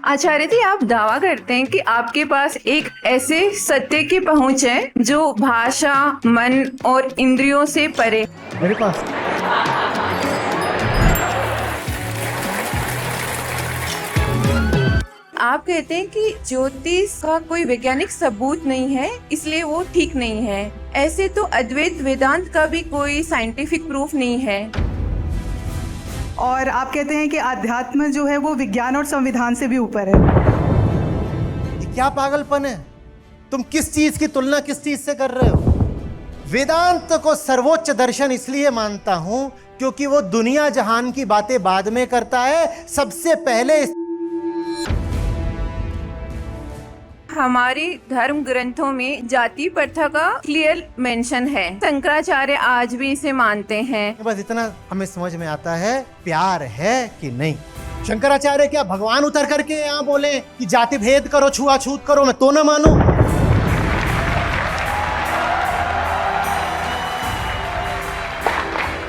आचार्य जी, आप दावा करते हैं कि आपके पास एक ऐसे सत्य की पहुंच है जो भाषा, मन और इंद्रियों से परे। मेरे पास आप कहते हैं कि ज्योतिष का कोई वैज्ञानिक सबूत नहीं है, इसलिए वो ठीक नहीं है। ऐसे तो अद्वैत वेदांत का भी कोई साइंटिफिक प्रूफ नहीं है। और आप कहते हैं कि आध्यात्म जो है वो विज्ञान और संविधान से भी ऊपर है। ये क्या पागलपन है? तुम किस चीज की तुलना किस चीज से कर रहे हो? वेदांत को सर्वोच्च दर्शन इसलिए मानता हूं क्योंकि वो दुनिया जहान की बातें बाद में करता है, सबसे पहले हमारी धर्म ग्रंथों में जाति प्रथा का क्लियर मेंशन है। शंकराचार्य आज भी इसे मानते हैं। बस इतना हमें समझ में आता है, प्यार है कि नहीं। शंकराचार्य क्या भगवान उतर करके यहाँ बोले कि जाति भेद करो, छुआछूत करो, मैं तो ना मानूं?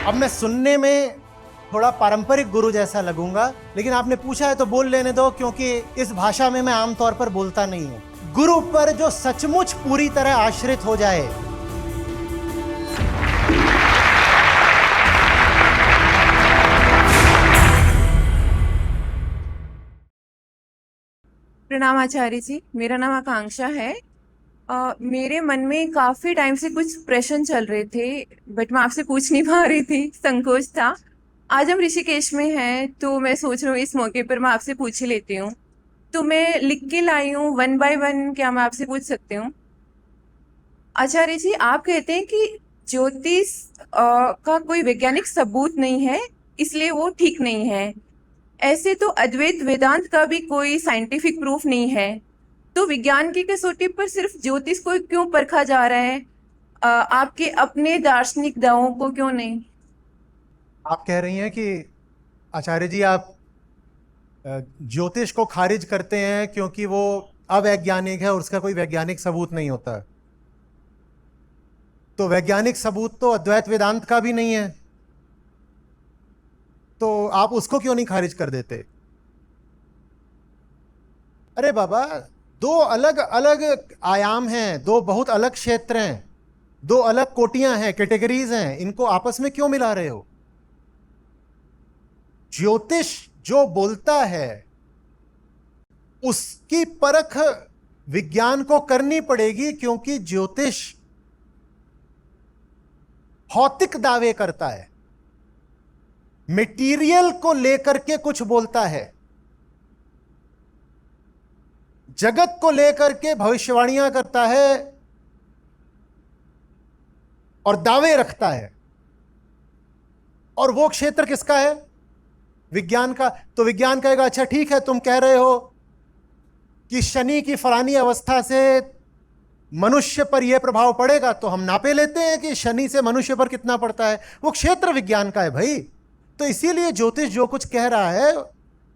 अब मैं सुनने में थोड़ा पारंपरिक गुरु जैसा लगूंगा, लेकिन आपने पूछा है तो बोल लेने दो, क्योंकि इस भाषा में मैं आमतौर पर बोलता नहीं हूं। गुरु पर जो सचमुच पूरी तरह आश्रित हो जाए, प्रणाम आचार्य जी, मेरा नाम आकांक्षा है। मेरे मन में काफी टाइम से कुछ प्रश्न चल रहे थे, बट मैं आपसे पूछ नहीं पा रही थी, संकोच था। आज हम ऋषिकेश में हैं, तो मैं सोच रही हूँ इस मौके पर मैं आपसे पूछ ही लेती हूँ। तो मैं लिख के लाई हूँ, वन बाय वन, क्या मैं आपसे पूछ सकती हूँ? आचार्य जी, आप कहते हैं कि ज्योतिष का कोई वैज्ञानिक सबूत नहीं है, इसलिए वो ठीक नहीं है। ऐसे तो अद्वैत वेदांत का भी कोई साइंटिफिक प्रूफ नहीं है। तो विज्ञान की कसौटी पर सिर्फ ज्योतिष को क्यों परखा जा रहा है, आपके अपने दार्शनिक दावों को क्यों नहीं? आप कह रही हैं कि आचार्य जी आप ज्योतिष को खारिज करते हैं क्योंकि वो अवैज्ञानिक है और उसका कोई वैज्ञानिक सबूत नहीं होता। तो वैज्ञानिक सबूत तो अद्वैत वेदांत का भी नहीं है, तो आप उसको क्यों नहीं खारिज कर देते? अरे बाबा, दो अलग अलग आयाम हैं, दो बहुत अलग क्षेत्र हैं, दो अलग कोटियां हैं, कैटेगरीज हैं, इनको आपस में क्यों मिला रहे हो? ज्योतिष जो बोलता है उसकी परख विज्ञान को करनी पड़ेगी, क्योंकि ज्योतिष भौतिक दावे करता है, मटेरियल को लेकर के कुछ बोलता है, जगत को लेकर के भविष्यवाणियां करता है और दावे रखता है। और वो क्षेत्र किसका है? विज्ञान का। तो विज्ञान कहेगा अच्छा ठीक है, तुम कह रहे हो कि शनि की फलानी अवस्था से मनुष्य पर यह प्रभाव पड़ेगा, तो हम नापे लेते हैं कि शनि से मनुष्य पर कितना पड़ता है। वो क्षेत्र विज्ञान का है भाई। तो इसीलिए ज्योतिष जो कुछ कह रहा है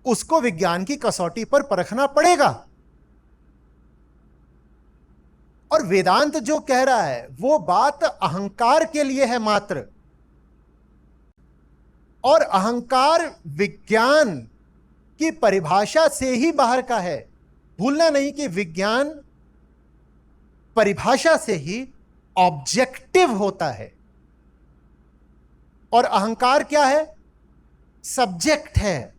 उसको विज्ञान की कसौटी पर परखना पड़ेगा। और वेदांत जो कह रहा है वो बात अहंकार के लिए है मात्र, और अहंकार विज्ञान की परिभाषा से ही बाहर का है। भूलना नहीं कि विज्ञान परिभाषा से ही ऑब्जेक्टिव होता है, और अहंकार क्या है? सब्जेक्ट है।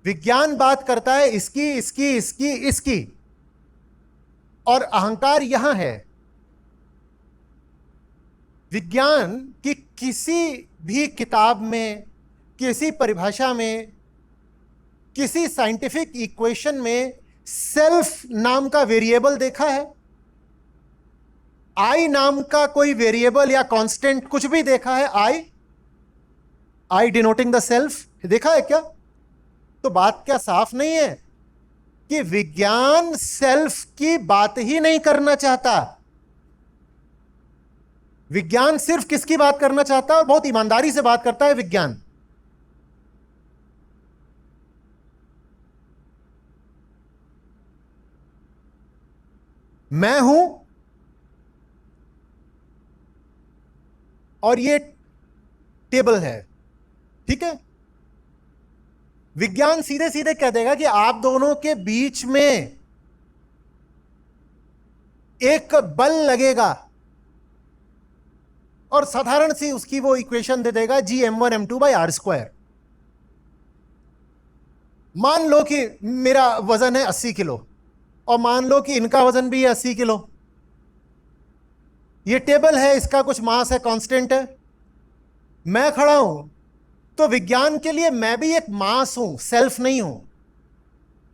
विज्ञान बात करता है इसकी इसकी इसकी इसकी, और अहंकार यहां है। विज्ञान की किसी भी किताब में, किसी परिभाषा में, किसी साइंटिफिक इक्वेशन में सेल्फ नाम का वेरिएबल देखा है? आई नाम का कोई वेरिएबल या कांस्टेंट कुछ भी देखा है? आई डिनोटिंग द सेल्फ देखा है क्या? तो बात क्या साफ नहीं है कि विज्ञान सेल्फ की बात ही नहीं करना चाहता? विज्ञान सिर्फ किसकी बात करना चाहता है, और बहुत ईमानदारी से बात करता है विज्ञान? मैं हूं और ये टेबल है, ठीक है? विज्ञान सीधे सीधे कह देगा कि आप दोनों के बीच में एक बल लगेगा और साधारण सी उसकी वो इक्वेशन दे देगा Gm1m2/r²। मान लो कि मेरा वजन है 80 किलो और मान लो कि इनका वजन भी है 80 किलो। ये टेबल है, इसका कुछ मास है, कांस्टेंट है। मैं खड़ा हूं तो विज्ञान के लिए मैं भी एक मास हूं, सेल्फ नहीं हूं।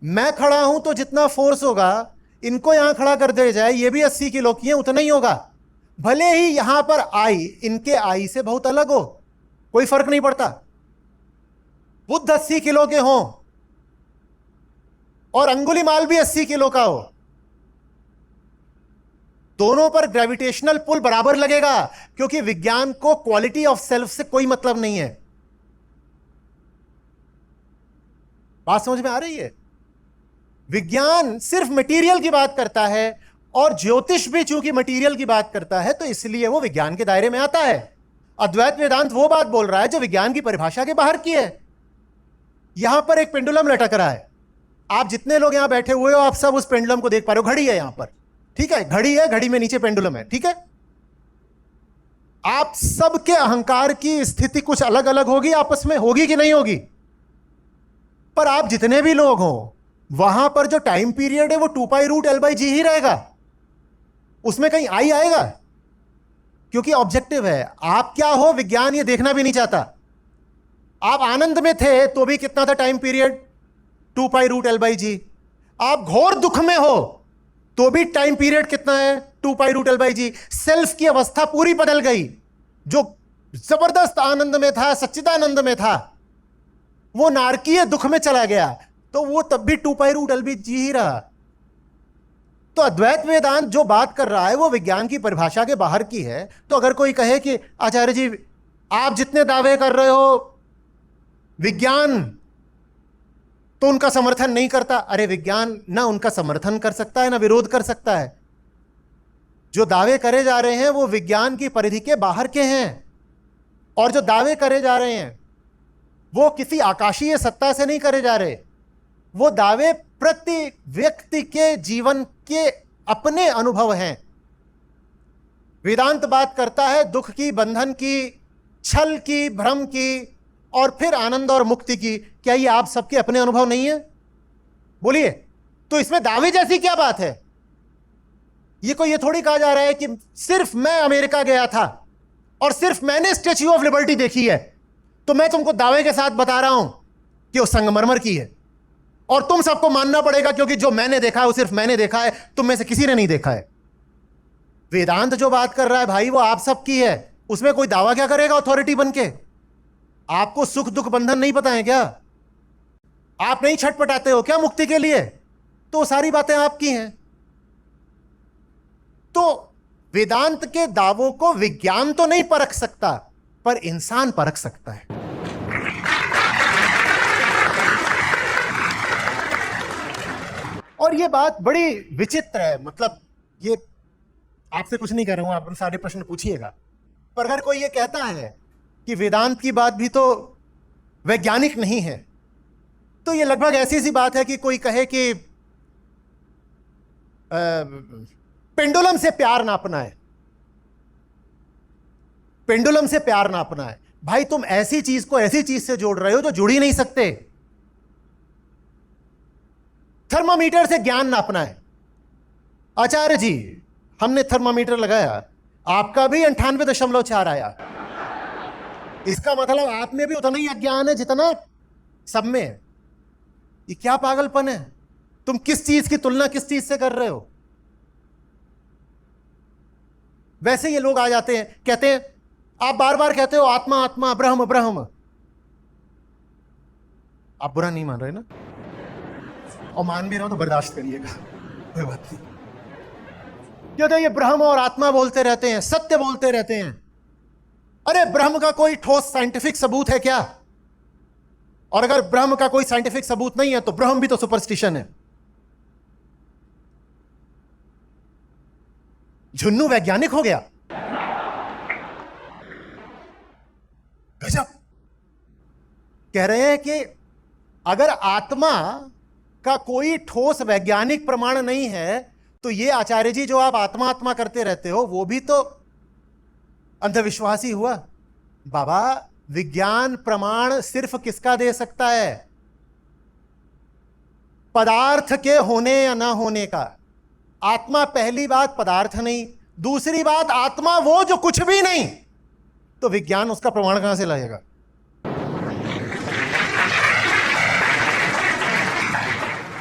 मैं खड़ा हूं तो जितना फोर्स होगा, इनको यहां खड़ा कर दिया जाए, ये भी 80 किलो की है, उतना ही होगा। भले ही यहां पर आई इनके आई से बहुत अलग हो, कोई फर्क नहीं पड़ता। बुद्ध 80 किलो के हों और अंगुलीमाल भी 80 किलो का हो, दोनों पर ग्रेविटेशनल पुल बराबर लगेगा, क्योंकि विज्ञान को क्वालिटी ऑफ सेल्फ से कोई मतलब नहीं है। बात समझ में आ रही है? विज्ञान सिर्फ मटेरियल की बात करता है और ज्योतिष भी चूंकि मटेरियल की बात करता है, तो इसलिए वो विज्ञान के दायरे में आता है। अद्वैत वेदांत वो बात बोल रहा है जो विज्ञान की परिभाषा के बाहर की है। यहां पर एक पेंडुलम लटक रहा है, आप जितने लोग यहां बैठे हुए हो आप सब उस पेंडुलम को देख पा रहे हो। घड़ी है यहां पर, ठीक है, घड़ी है, घड़ी में नीचे पेंडुलम है, ठीक है। आप सबके अहंकार की स्थिति कुछ अलग अलग होगी, आपस में होगी कि नहीं होगी, पर आप जितने भी लोग हो वहां पर जो टाइम पीरियड है वो 2π√L/g ही रहेगा, उसमें कहीं आई आएगा, क्योंकि ऑब्जेक्टिव है। आप क्या हो विज्ञान ये देखना भी नहीं चाहता। आप आनंद में थे तो भी कितना था टाइम पीरियड, 2π√L/g। आप घोर दुख में हो तो भी टाइम पीरियड कितना है, 2π√L/g। सेल्फ की अवस्था पूरी बदल गई। जो जबरदस्त आनंद में था, सच्चिदानंद में था, वो नारकीय दुख में चला गया, तो वो तब भी 2π√L/g ही रहा। तो अद्वैत वेदांत जो बात कर रहा है वो विज्ञान की परिभाषा के बाहर की है। तो अगर कोई कहे कि आचार्य जी आप जितने दावे कर रहे हो विज्ञान तो उनका समर्थन नहीं करता, अरे विज्ञान ना उनका समर्थन कर सकता है ना विरोध कर सकता है। जो दावे करे जा रहे हैं वो विज्ञान की परिधि के बाहर के हैं, और जो दावे करे जा रहे हैं वो किसी आकाशीय सत्ता से नहीं करे जा रहे। वो दावे प्रति व्यक्ति के जीवन के अपने अनुभव हैं। वेदांत बात करता है दुख की, बंधन की, छल की, भ्रम की और फिर आनंद और मुक्ति की। क्या ये आप सबके अपने अनुभव नहीं है? बोलिए। तो इसमें दावे जैसी क्या बात है? ये थोड़ी कहा जा रहा है कि सिर्फ मैं अमेरिका गया था और सिर्फ मैंने स्टैच्यू ऑफ लिबर्टी देखी है, तो मैं तुमको दावे के साथ बता रहा हूं कि वो संगमरमर की है और तुम सबको मानना पड़ेगा, क्योंकि जो मैंने देखा है वो सिर्फ मैंने देखा है, तुम में से किसी ने नहीं देखा है। वेदांत जो बात कर रहा है भाई वो आप सबकी है, उसमें कोई दावा क्या करेगा अथॉरिटी बन के? आपको सुख दुख बंधन नहीं पता है क्या? आप नहीं छटपटाते हो क्या मुक्ति के लिए? तो सारी बातें आपकी हैं। तो वेदांत के दावों को विज्ञान तो नहीं परख सकता, पर इंसान परख सकता है। और ये बात बड़ी विचित्र है, मतलब ये आपसे कुछ नहीं कर रहा हूं, आप सारे प्रश्न पूछिएगा। पर अगर कोई ये कहता है कि वेदांत की बात भी तो वैज्ञानिक नहीं है, तो ये लगभग ऐसी सी बात है कि कोई कहे कि पेंडुलम से प्यार नापना है, पेंडुलम से प्यार नापना है। भाई तुम ऐसी चीज को ऐसी चीज से जोड़ रहे हो जो जुड़ ही नहीं सकते। थर्मामीटर से ज्ञान नापना है। आचार्य जी हमने थर्मामीटर लगाया, आपका भी 98.4 आया, इसका मतलब आप में भी उतना ही अज्ञान है जितना सब में है। ये क्या पागलपन है? तुम किस चीज की तुलना किस चीज से कर रहे हो? वैसे ये लोग आ जाते हैं, कहते हैं, आप बार बार कहते हो आत्मा आत्मा, ब्रह्म ब्रह्म। आप बुरा नहीं मान रहे ना? और मान भी रहे हो तो बर्दाश्त करिएगा, कोई बात नहीं। क्योंकि ये ब्रह्म और आत्मा बोलते रहते हैं, सत्य बोलते रहते हैं। अरे ब्रह्म का कोई ठोस साइंटिफिक सबूत है क्या? और अगर ब्रह्म का कोई साइंटिफिक सबूत नहीं है तो ब्रह्म भी तो सुपरस्टिशन है। झुन्नू वैज्ञानिक हो गया, गजब। कह रहे हैं कि अगर आत्मा का कोई ठोस वैज्ञानिक प्रमाण नहीं है तो ये आचार्य जी जो आप आत्मा आत्मा करते रहते हो वो भी तो अंधविश्वास ही हुआ। बाबा, विज्ञान प्रमाण सिर्फ किसका दे सकता है? पदार्थ के होने या ना होने का। आत्मा, पहली बात पदार्थ नहीं, दूसरी बात आत्मा वो जो कुछ भी नहीं, तो विज्ञान उसका प्रमाण कहां से लाएगा?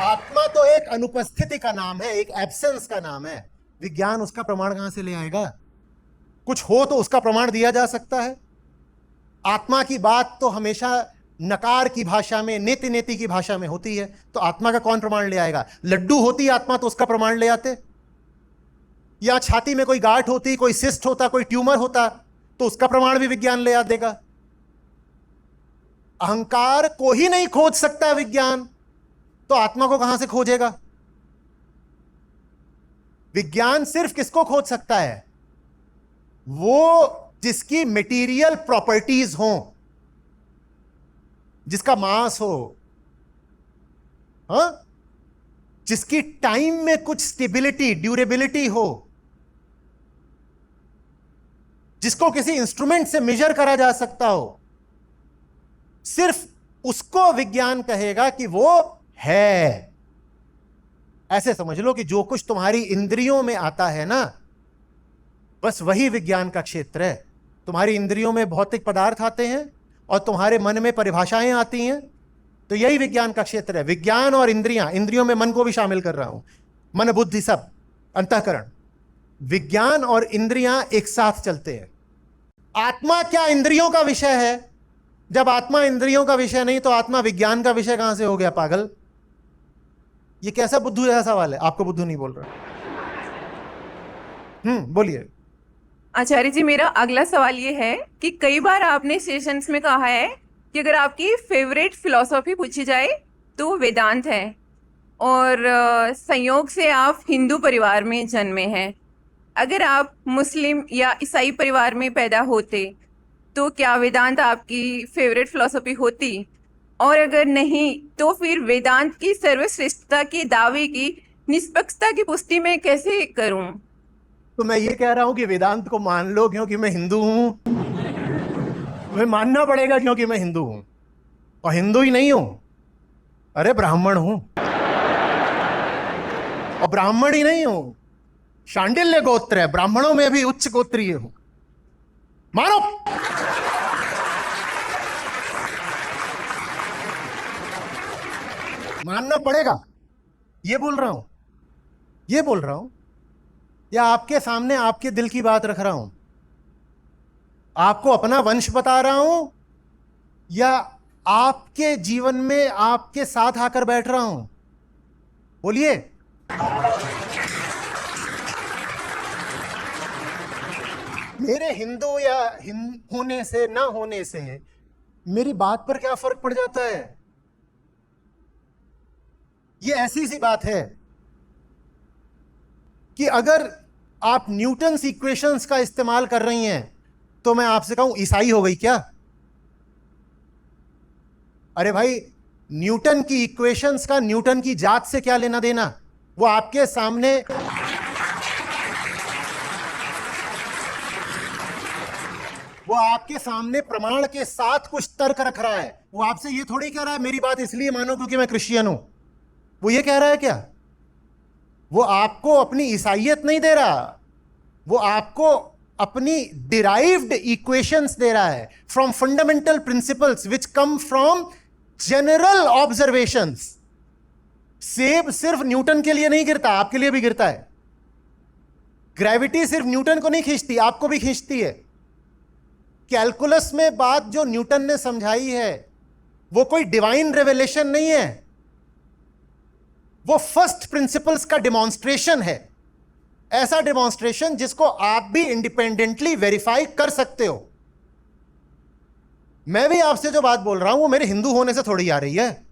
आत्मा तो एक अनुपस्थिति का नाम है, एक एब्सेंस का नाम है। विज्ञान उसका प्रमाण कहां से ले आएगा? कुछ हो तो उसका प्रमाण दिया जा सकता है। आत्मा की बात तो हमेशा नकार की भाषा में, नेति नेति की भाषा में होती है, तो आत्मा का कौन प्रमाण ले आएगा? लड्डू होती आत्मा तो उसका प्रमाण ले आते, या छाती में कोई गांठ होती, कोई सिस्ट होता, कोई ट्यूमर होता, तो उसका प्रमाण भी विज्ञान ले आ देगा। अहंकार को ही नहीं खोज सकता विज्ञान, तो आत्मा को कहां से खोजेगा? विज्ञान सिर्फ किसको खोज सकता है? वो जिसकी मटेरियल प्रॉपर्टीज हो, जिसका मास हो, हाँ, जिसकी टाइम में कुछ स्टेबिलिटी, ड्यूरेबिलिटी हो, जिसको किसी इंस्ट्रूमेंट से मेजर करा जा सकता हो, सिर्फ उसको विज्ञान कहेगा कि वो है। ऐसे समझ लो कि जो कुछ तुम्हारी इंद्रियों में आता है ना, बस वही विज्ञान का क्षेत्र है। तुम्हारी इंद्रियों में भौतिक पदार्थ आते हैं और तुम्हारे मन में परिभाषाएं आती हैं, तो यही विज्ञान का क्षेत्र है। विज्ञान और इंद्रियां, इंद्रियों में मन को भी शामिल कर रहा हूं, मन बुद्धि सब, अंतःकरण। विज्ञान और इंद्रियां एक साथ चलते हैं। आत्मा क्या इंद्रियों का विषय है? जब आत्मा इंद्रियों का विषय नहीं तो आत्मा विज्ञान का विषय कहां से हो गया? पागल, ये कैसा बुद्धू जैसा सवाल है? आपको बुद्धू नहीं बोल रहा। बोलिए। आचार्य जी, मेरा अगला सवाल ये है कि कई बार आपने सेशंस में कहा है कि अगर आपकी फेवरेट फिलॉसफी पूछी जाए तो वो वेदांत है, और संयोग से आप हिंदू परिवार में जन्मे हैं। अगर आप मुस्लिम या ईसाई परिवार में पैदा होते तो क्या वेदांत आपकी फेवरेट फिलॉसफी होती? और अगर नहीं तो फिर वेदांत की सर्वश्रेष्ठता के दावे की निष्पक्षता की पुष्टि मैं कैसे करूं? तो मैं ये कह रहा हूं कि वेदांत को मान लो क्योंकि मैं हिंदू हूं। तुम्हें मानना पड़ेगा क्योंकि मैं हिंदू हूं, और हिंदू ही नहीं हूं, अरे ब्राह्मण हूं, और ब्राह्मण ही नहीं हूं, शांडिल्य गोत्र है, ब्राह्मणों में भी उच्च गोत्रीय हूं। मानो। मानना पड़ेगा, ये बोल रहा हूं, ये बोल रहा हूं, या आपके सामने आपके दिल की बात रख रहा हूं, आपको अपना वंश बता रहा हूं, या आपके जीवन में आपके साथ आकर बैठ रहा हूं? बोलिए। मेरे हिंदू या होने से ना होने से मेरी बात पर क्या फर्क पड़ जाता है? ये ऐसी सी बात है कि अगर आप न्यूटन्स इक्वेशंस का इस्तेमाल कर रही हैं तो मैं आपसे कहूं ईसाई हो गई क्या? अरे भाई, न्यूटन की इक्वेशंस का न्यूटन की जात से क्या लेना देना? वो आपके सामने प्रमाण के साथ कुछ तर्क रख रहा है। वो आपसे ये थोड़ी कह रहा है मेरी बात इसलिए मानो क्योंकि मैं क्रिश्चियन हूं। वो ये कह रहा है क्या? वो आपको अपनी ईसाइयत नहीं दे रहा, वो आपको अपनी डिराइव्ड इक्वेशंस दे रहा है from fundamental principles which come from general observations. सेब सिर्फ न्यूटन के लिए नहीं गिरता, आपके लिए भी गिरता है। ग्रेविटी सिर्फ न्यूटन को नहीं खींचती, आपको भी खींचती है। कैलकुलस में बात जो न्यूटन ने समझाई है वो कोई डिवाइन रेवलेशन नहीं है, वो फर्स्ट प्रिंसिपल्स का डिमॉन्स्ट्रेशन है। ऐसा डिमॉन्स्ट्रेशन जिसको आप भी इंडिपेंडेंटली वेरीफाई कर सकते हो। मैं भी आपसे जो बात बोल रहा हूं वो मेरे हिंदू होने से थोड़ी आ रही है।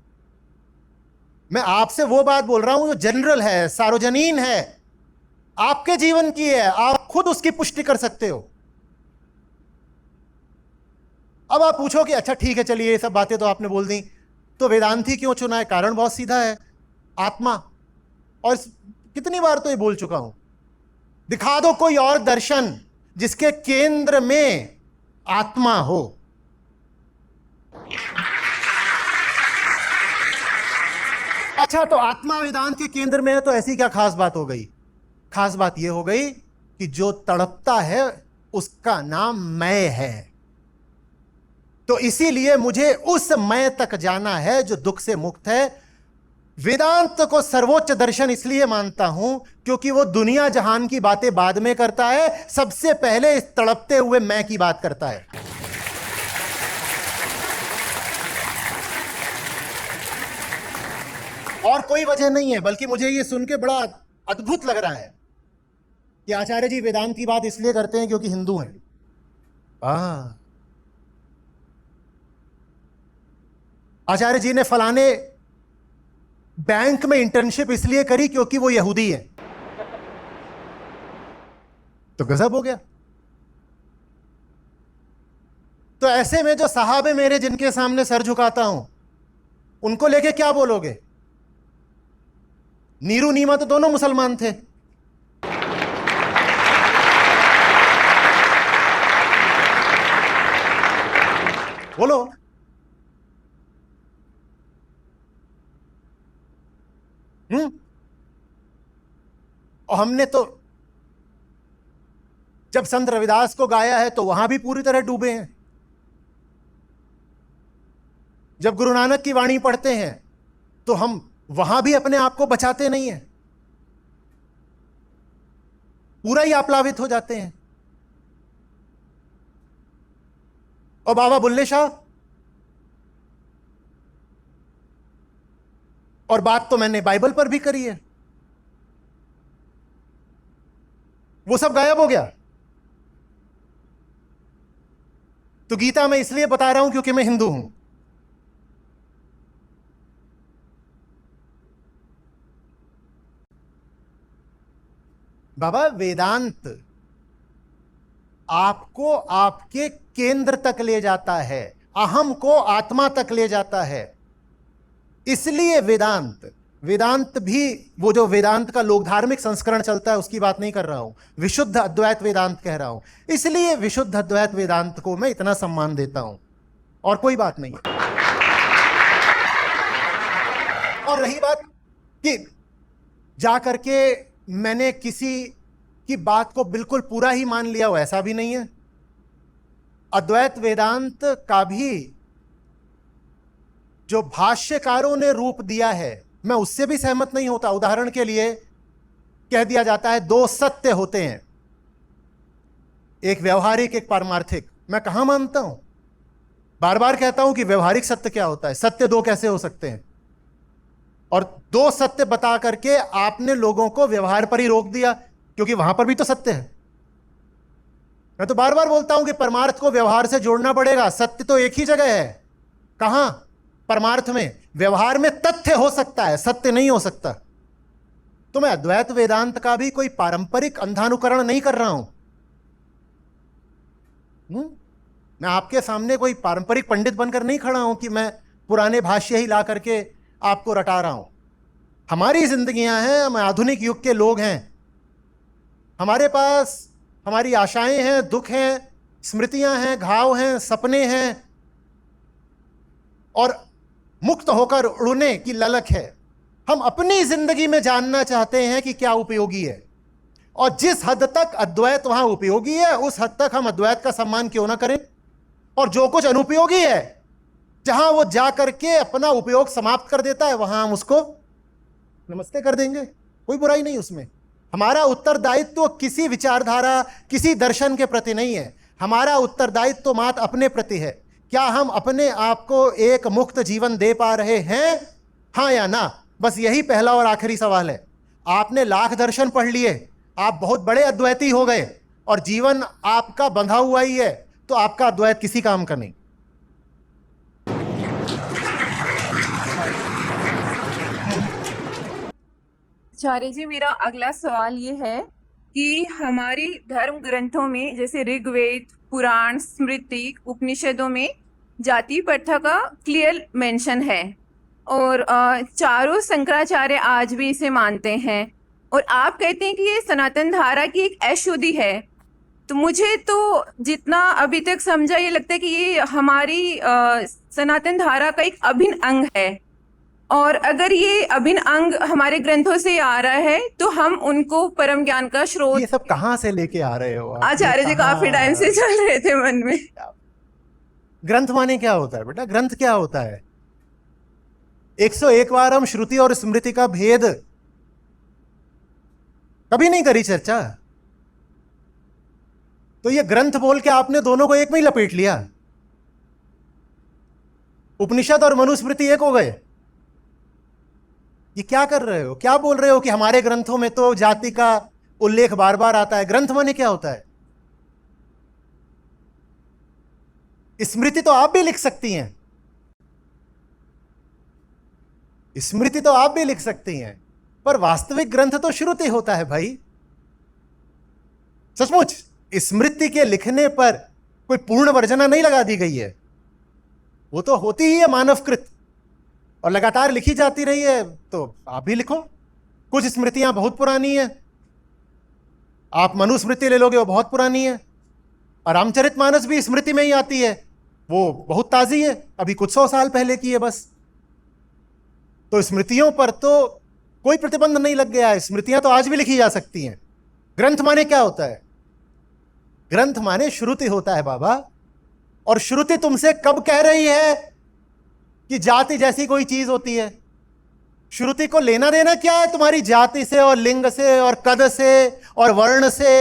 मैं आपसे वो बात बोल रहा हूं जो जनरल है, सार्वजनीन है, आपके जीवन की है, आप खुद उसकी पुष्टि कर सकते हो। अब आप पूछो कि अच्छा ठीक है, चलिए ये सब बातें तो आपने बोल दी, तो वेदांती क्यों चुना है? कारण बहुत सीधा है, आत्मा। और कितनी बार तो ये बोल चुका हूं, दिखा दो कोई और दर्शन जिसके केंद्र में आत्मा हो। अच्छा, तो आत्मा वेदांत के केंद्र में है तो ऐसी क्या खास बात हो गई? खास बात यह हो गई कि जो तड़पता है उसका नाम मैं है। तो इसीलिए मुझे उस मैं तक जाना है जो दुख से मुक्त है। वेदांत को सर्वोच्च दर्शन इसलिए मानता हूं क्योंकि वो दुनिया जहान की बातें बाद में करता है, सबसे पहले इस तड़पते हुए मैं की बात करता है। और कोई वजह नहीं है, बल्कि मुझे ये सुन के बड़ा अद्भुत लग रहा है कि आचार्य जी वेदांत की बात इसलिए करते हैं क्योंकि हिंदू हैं। आचार्य जी ने फलाने बैंक में इंटर्नशिप इसलिए करी क्योंकि वो यहूदी है। तो गजब हो गया। तो ऐसे में जो साहबे मेरे जिनके सामने सर झुकाता हूं, उनको लेके क्या बोलोगे? नीरू नीमा तो दोनों मुसलमान थे। बोलो। और हमने तो जब संत रविदास को गाया है तो वहां भी पूरी तरह डूबे हैं। जब गुरु नानक की वाणी पढ़ते हैं तो हम वहां भी अपने आप को बचाते नहीं हैं, पूरा ही आप्लावित हो जाते हैं। और बाबा बुल्ले शाह, और बात तो मैंने बाइबल पर भी करी है, वो सब गायब हो गया। तो गीता मैं इसलिए बता रहा हूं क्योंकि मैं हिंदू हूं। बाबा, वेदांत आपको आपके केंद्र तक ले जाता है, अहम को आत्मा तक ले जाता है। इसलिए वेदांत भी, वो जो वेदांत का लोक धार्मिक संस्करण चलता है उसकी बात नहीं कर रहा हूं, विशुद्ध अद्वैत वेदांत कह रहा हूं। इसलिए विशुद्ध अद्वैत वेदांत को मैं इतना सम्मान देता हूं, और कोई बात नहीं है। और रही बात कि जा करके मैंने किसी की बात को बिल्कुल पूरा ही मान लिया, हो ऐसा भी नहीं है। अद्वैत वेदांत का भी जो भाष्यकारों ने रूप दिया है, मैं उससे भी सहमत नहीं होता। उदाहरण के लिए कह दिया जाता है दो सत्य होते हैं, एक व्यवहारिक एक पारमार्थिक। मैं कहां मानता हूं, बार बार कहता हूं कि व्यवहारिक सत्य क्या होता है, सत्य दो कैसे हो सकते हैं? और दो सत्य बता करके आपने लोगों को व्यवहार पर ही रोक दिया, क्योंकि वहां पर भी तो सत्य है। मैं तो बार बार बोलता हूं कि परमार्थ को व्यवहार से जोड़ना पड़ेगा। सत्य तो एक ही जगह है। कहां? परमार्थ में। व्यवहार में तथ्य हो सकता है, सत्य नहीं हो सकता। तो मैं अद्वैत वेदांत का भी कोई पारंपरिक अंधानुकरण नहीं कर रहा हूं। मैं आपके सामने कोई पारंपरिक पंडित बनकर नहीं खड़ा हूं कि मैं पुराने भाष्य ही ला करके आपको रटा रहा हूं। हमारी जिंदगियां हैं, हम आधुनिक युग के लोग हैं। हमारे पास हमारी आशाएं हैं, दुख हैं, स्मृतियां हैं, घाव हैं, सपने हैं, और मुक्त होकर उड़ने की ललक है। हम अपनी जिंदगी में जानना चाहते हैं कि क्या उपयोगी है, और जिस हद तक अद्वैत वहां उपयोगी है उस हद तक हम अद्वैत का सम्मान क्यों ना करें। और जो कुछ अनुपयोगी है, जहां वो जा करके अपना उपयोग समाप्त कर देता है, वहां हम उसको नमस्ते कर देंगे, कोई बुराई नहीं उसमें। हमारा उत्तरदायित्व तो किसी विचारधारा, किसी दर्शन के प्रति नहीं है। हमारा उत्तरदायित्व तो मात्र अपने प्रति है। क्या हम अपने आप को एक मुक्त जीवन दे पा रहे हैं, हाँ या ना? बस यही पहला और आखिरी सवाल है। आपने लाख दर्शन पढ़ लिए, आप बहुत बड़े अद्वैती हो गए, और जीवन आपका बंधा हुआ ही है, तो आपका अद्वैत किसी काम का नहीं। आचार्य जी, मेरा अगला सवाल ये है कि हमारी धर्म ग्रंथों में जैसे ऋग्वेद, पुराण, स्मृति, उपनिषदों में जाति प्रथा का क्लियर मेंशन है, और चारों शंकराचार्य आज भी इसे मानते हैं, और आप कहते हैं कि ये सनातन धारा की एक अशुद्धि है। तो मुझे तो जितना अभी तक समझा, ये लगता है कि ये हमारी सनातन धारा का एक अभिन्न अंग है, और अगर ये अभिन्न अंग हमारे ग्रंथों से आ रहा है तो हम उनको परम ज्ञान का ये स्रोत। सब कहाँ से लेके आ रहे हो आप? आचार्य जी काफी टाइम से चल रहे थे मन में। ग्रंथ माने क्या होता है बेटा? ग्रंथ क्या होता है? 101 बार हम श्रुति और स्मृति का भेद कभी नहीं करी चर्चा। तो ये ग्रंथ बोल के आपने दोनों को एक में ही लपेट लिया। उपनिषद और मनुस्मृति एक हो गए। ये क्या कर रहे हो? क्या बोल रहे हो कि हमारे ग्रंथों में तो जाति का उल्लेख बार बार आता है? ग्रंथ माने क्या होता है? स्मृति तो आप भी लिख सकती हैं, स्मृति तो आप भी लिख सकती हैं, पर वास्तविक ग्रंथ तो श्रुति होता है भाई। सचमुच स्मृति के लिखने पर कोई पूर्ण वर्जना नहीं लगा दी गई है, वो तो होती ही है मानवकृत और लगातार लिखी जाती रही है। तो आप भी लिखो। कुछ स्मृतियां बहुत पुरानी है, आप मनुस्मृति ले लोगे वो बहुत पुरानी है, और रामचरितमानस भी स्मृति में ही आती है, वो बहुत ताजी है, अभी कुछ 100 साल पहले की है बस। तो स्मृतियों पर तो कोई प्रतिबंध नहीं लग गया है, स्मृतियां तो आज भी लिखी जा सकती हैं। ग्रंथ माने क्या होता है? ग्रंथ माने श्रुति होता है बाबा। और श्रुति तुमसे कब कह रही है कि जाति जैसी कोई चीज होती है? श्रुति को लेना देना क्या है तुम्हारी जाति से और लिंग से और कद से और वर्ण से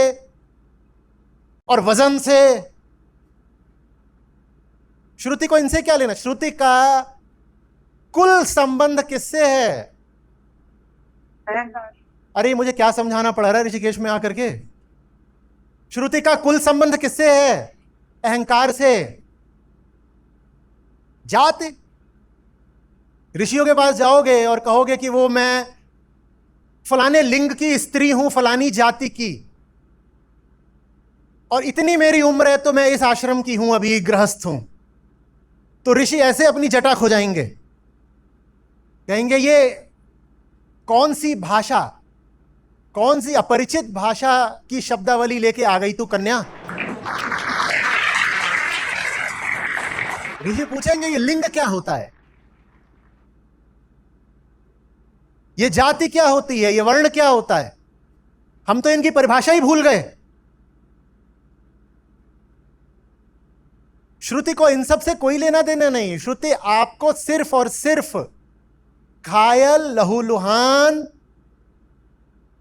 और वजन से? श्रुति को इनसे क्या लेना? श्रुति का कुल संबंध किससे है? अरे मुझे क्या समझाना पड़ रहा है ऋषिकेश में आकर के? श्रुति का कुल संबंध किससे है? अहंकार से। जाति, ऋषियों के पास जाओगे और कहोगे कि वो मैं फलाने लिंग की स्त्री हूं, फलानी जाति की, और इतनी मेरी उम्र है तो मैं इस आश्रम की हूं, अभी गृहस्थ हूं, तो ऋषि ऐसे अपनी जटा खो जाएंगे, कहेंगे ये कौन सी भाषा, कौन सी अपरिचित भाषा की शब्दावली लेके आ गई तू कन्या? ऋषि पूछेंगे ये लिंग क्या होता है, ये जाति क्या होती है, ये वर्ण क्या होता है? हम तो इनकी परिभाषा ही भूल गए। श्रुति को इन सब से कोई लेना देना नहीं। श्रुति आपको सिर्फ और सिर्फ घायल, लहूलुहान,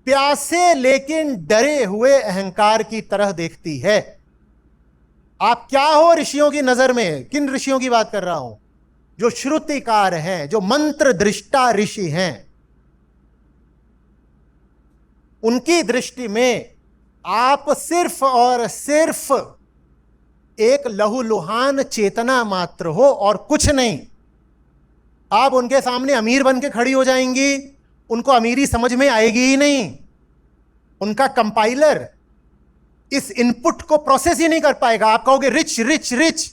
प्यासे लेकिन डरे हुए अहंकार की तरह देखती है। आप क्या हो ऋषियों की नजर में? किन ऋषियों की बात कर रहा हूं? जो श्रुतिकार हैं, जो मंत्र दृष्टा ऋषि हैं। उनकी दृष्टि में आप सिर्फ और सिर्फ एक लहूलुहान चेतना मात्र हो और कुछ नहीं। आप उनके सामने अमीर बन के खड़ी हो जाएंगी, उनको अमीरी समझ में आएगी ही नहीं। उनका कंपाइलर इस इनपुट को प्रोसेस ही नहीं कर पाएगा। आप कहोगे रिच रिच रिच,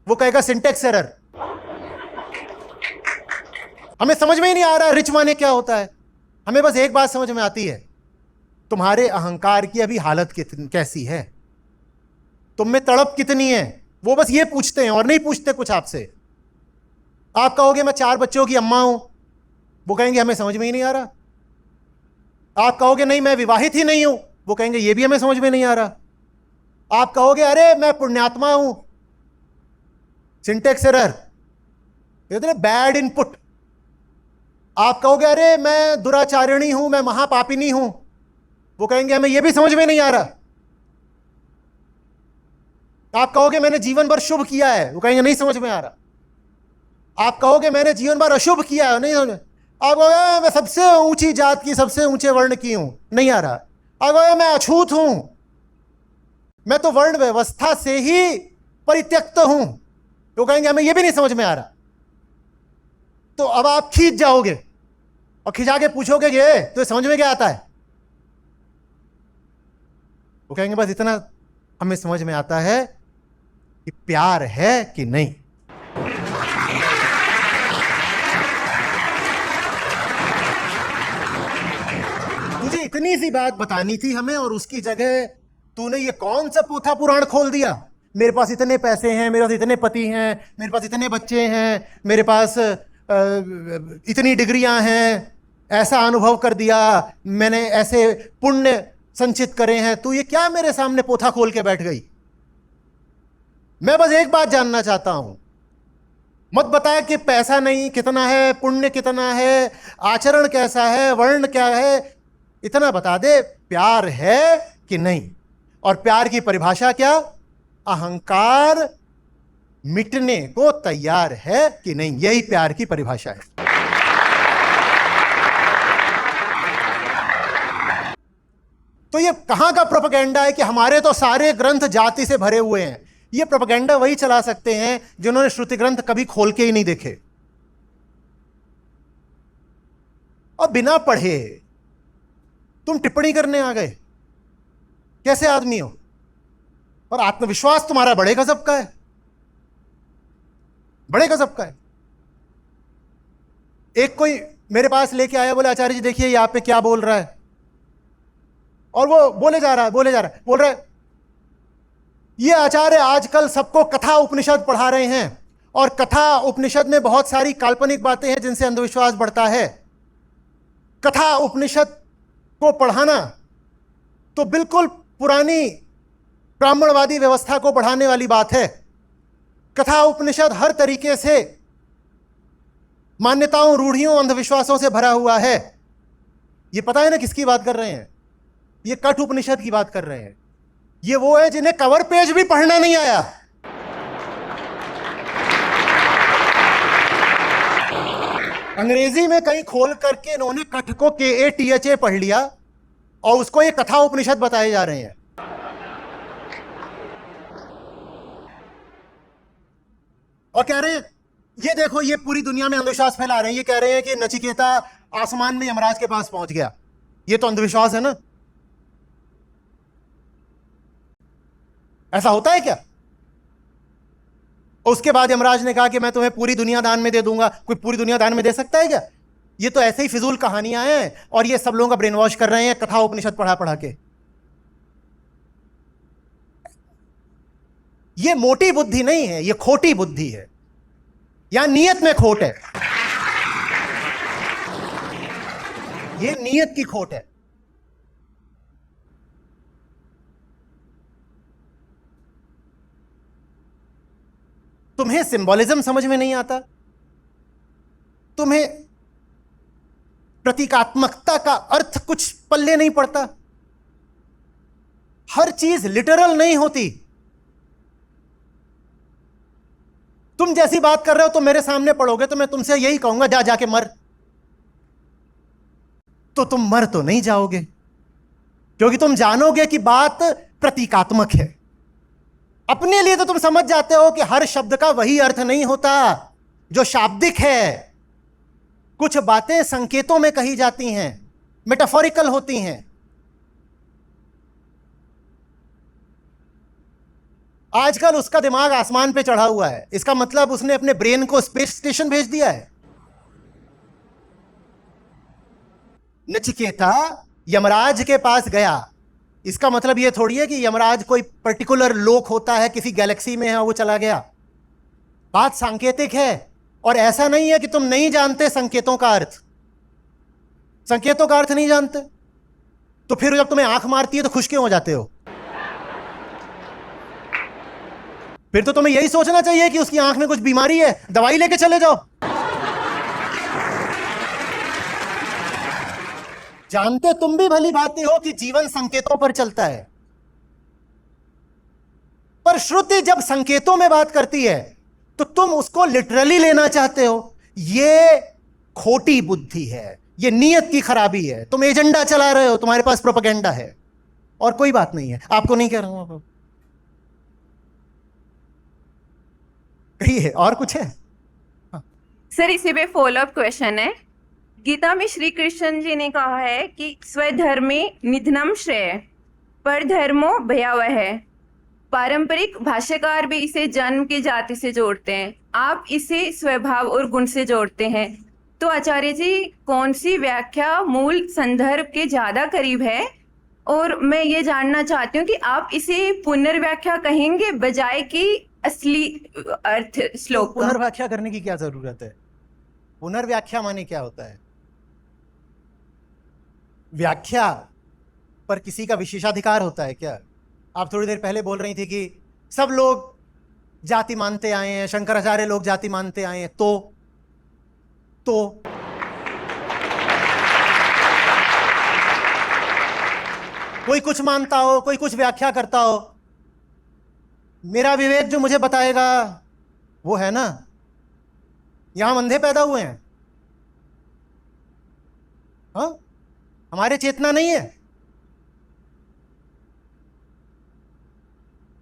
वो कहेगा सिंटेक्स एरर। हमें समझ में ही नहीं आ रहा रिच माने क्या होता है। हमें बस एक बात समझ में आती है, तुम्हारे अहंकार की अभी हालत कैसी है, तुम में तड़प कितनी है, वो बस ये पूछते हैं और नहीं पूछते कुछ आपसे। आप कहोगे मैं 4 बच्चों की अम्मा हूं, वो कहेंगे हमें समझ में ही नहीं आ रहा। आप कहोगे नहीं मैं विवाहित ही नहीं हूं, वो कहेंगे ये भी हमें समझ में नहीं आ रहा। आप कहोगे अरे मैं पुण्यात्मा हूं, सिंटेक्स एरर, इतने बैड इनपुट। आप कहोगे अरे मैं दुराचारिणी हूं, मैं महापापिनी हूं, वो कहेंगे हमें यह भी समझ में नहीं आ रहा। आप कहोगे मैंने जीवन भर शुभ किया है, वो कहेंगे नहीं समझ में आ रहा। आप कहोगे मैंने जीवन भर अशुभ किया है, नहीं समझ। आप कहोगे मैं सबसे ऊंची जात की, सबसे ऊंचे वर्ण की हूं, नहीं आ रहा। आप कहोगे मैं अछूत हूं, मैं तो वर्ण व्यवस्था से ही परित्यक्त हूं, तो कहेंगे हमें यह भी नहीं समझ में आ रहा। तो अब आप खींच जाओगे और खिंचा के पूछोगे ये तो समझ में क्या आता है? वो कहेंगे बस इतना हमें समझ में आता है कि प्यार है कि नहीं। इतनी सी बात बतानी थी हमें और उसकी जगह तूने ये कौन सा पोथा पुराण खोल दिया। मेरे पास इतने पैसे हैं, मेरे पास इतने पति हैं, मेरे पास इतने बच्चे हैं, मेरे पास इतनी डिग्रियां हैं, ऐसा अनुभव कर दिया, मैंने ऐसे पुण्य संचित करे हैं। तू ये क्या मेरे सामने पोथा खोल के बैठ गई। मैं बस एक बात जानना चाहता हूं, मत बता कि पैसा नहीं कितना है, पुण्य कितना है, आचरण कैसा है, वर्ण क्या है। इतना बता दे प्यार है कि नहीं। और प्यार की परिभाषा क्या? अहंकार मिटने को तैयार है कि नहीं, यही प्यार की परिभाषा है। तो ये कहां का प्रोपेगेंडा है कि हमारे तो सारे ग्रंथ जाति से भरे हुए हैं। ये प्रोपेगेंडा वही चला सकते हैं जिन्होंने श्रुति ग्रंथ कभी खोल के ही नहीं देखे और बिना पढ़े तुम टिप्पणी करने आ गए। कैसे आदमी हो? और आत्मविश्वास तुम्हारा बड़े गजब का है, बड़े गजब का है। एक कोई मेरे पास लेके आया, बोले आचार्य जी देखिए ये आप पे क्या बोल रहा है। और वो बोले जा रहा है बोल रहा है ये आचार्य आजकल सबको कथा उपनिषद पढ़ा रहे हैं और कथा उपनिषद में बहुत सारी काल्पनिक बातें हैं जिनसे अंधविश्वास बढ़ता है। कथा उपनिषद को पढ़ाना तो बिल्कुल पुरानी ब्राह्मणवादी व्यवस्था को बढ़ाने वाली बात है। कथा उपनिषद हर तरीके से मान्यताओं, रूढ़ियों, अंधविश्वासों से भरा हुआ है। ये पता है ना किसकी बात कर रहे हैं? ये कठ उपनिषद की बात कर रहे हैं। ये वो है जिन्हें कवर पेज भी पढ़ना नहीं आया। अंग्रेजी में कहीं खोल करके इन्होंने कठ को KATHA पढ़ लिया और उसको ये कथा उपनिषद बताए जा रहे हैं। और कह रहे हैं ये देखो ये पूरी दुनिया में अंधविश्वास फैला रहे हैं। ये कह रहे हैं कि नचिकेता आसमान में यमराज के पास पहुंच गया। ये तो अंधविश्वास है ना। ऐसा होता है क्या? उसके बाद यमराज ने कहा कि मैं तुम्हें पूरी दुनिया दान में दे दूंगा। कोई पूरी दुनिया दान में दे सकता है क्या? ये तो ऐसे ही फिजूल कहानियां हैं और ये सब लोगों का ब्रेन वॉश कर रहे हैं कथा उपनिषद पढ़ा पढ़ा के। ये मोटी बुद्धि नहीं है, ये खोटी बुद्धि है। या नियत में खोट है, ये नियत की खोट है। तुम्हें सिंबॉलिज्म समझ में नहीं आता, तुम्हें प्रतीकात्मकता का अर्थ कुछ पल्ले नहीं पड़ता। हर चीज लिटरल नहीं होती। तुम जैसी बात कर रहे हो तो मेरे सामने पढ़ोगे तो मैं तुमसे यही कहूंगा जा जाके मर। तो तुम मर तो नहीं जाओगे क्योंकि तुम जानोगे कि बात प्रतीकात्मक है। अपने लिए तो तुम समझ जाते हो कि हर शब्द का वही अर्थ नहीं होता जो शाब्दिक है। कुछ बातें संकेतों में कही जाती हैं, मेटाफोरिकल होती हैं। आजकल उसका दिमाग आसमान पे चढ़ा हुआ है, इसका मतलब उसने अपने ब्रेन को स्पेस स्टेशन भेज दिया है। नचिकेता यमराज के पास गया, इसका मतलब यह थोड़ी है कि यमराज कोई पर्टिकुलर लोक होता है, किसी गैलेक्सी में है वो चला गया। बात सांकेतिक है और ऐसा नहीं है कि तुम नहीं जानते संकेतों का अर्थ। संकेतों का अर्थ नहीं जानते तो फिर जब तुम्हें आंख मारती है तो खुश क्यों हो जाते हो? फिर तो तुम्हें यही सोचना चाहिए कि उसकी आंख में कुछ बीमारी है, दवाई लेके चले जाओ। जानते तुम भी भली भांति हो कि जीवन संकेतों पर चलता है, पर श्रुति जब संकेतों में बात करती है तो तुम उसको लिटरली लेना चाहते हो। यह खोटी बुद्धि है, यह नियत की खराबी है। तुम एजेंडा चला रहे हो, तुम्हारे पास प्रोपेगेंडा है और कोई बात नहीं है। आपको नहीं कह रहा हूं, है और कुछ है? सर इसी पे फॉलोअप क्वेश्चन है। गीता में श्री कृष्ण जी ने कहा है कि स्वधर्मे निधनम श्रेय, पर धर्मो भयावह है। पारंपरिक भाष्यकार भी इसे जन्म की जाति से जोड़ते हैं, आप इसे स्वभाव और गुण से जोड़ते हैं। तो आचार्य जी, कौन सी व्याख्या मूल संदर्भ के ज्यादा करीब है? और मैं ये जानना चाहती हूँ कि आप इसे पुनर्व्याख्या कहेंगे बजाय कि असली अर्थ श्लोक का? पुनर्व्याख्या करने की क्या जरूरत है? पुनर्व्याख्या माने क्या होता है? व्याख्या पर किसी का विशेषाधिकार होता है क्या? आप थोड़ी देर पहले बोल रही थी कि सब लोग जाति मानते आए हैं, शंकराचार्य लोग जाति मानते आए हैं, तो कोई कुछ मानता हो, कोई कुछ व्याख्या करता हो, मेरा विवेक जो मुझे बताएगा वो है ना। यहां हम अंधे पैदा हुए हैं? हाँ, हमारे चेतना नहीं है?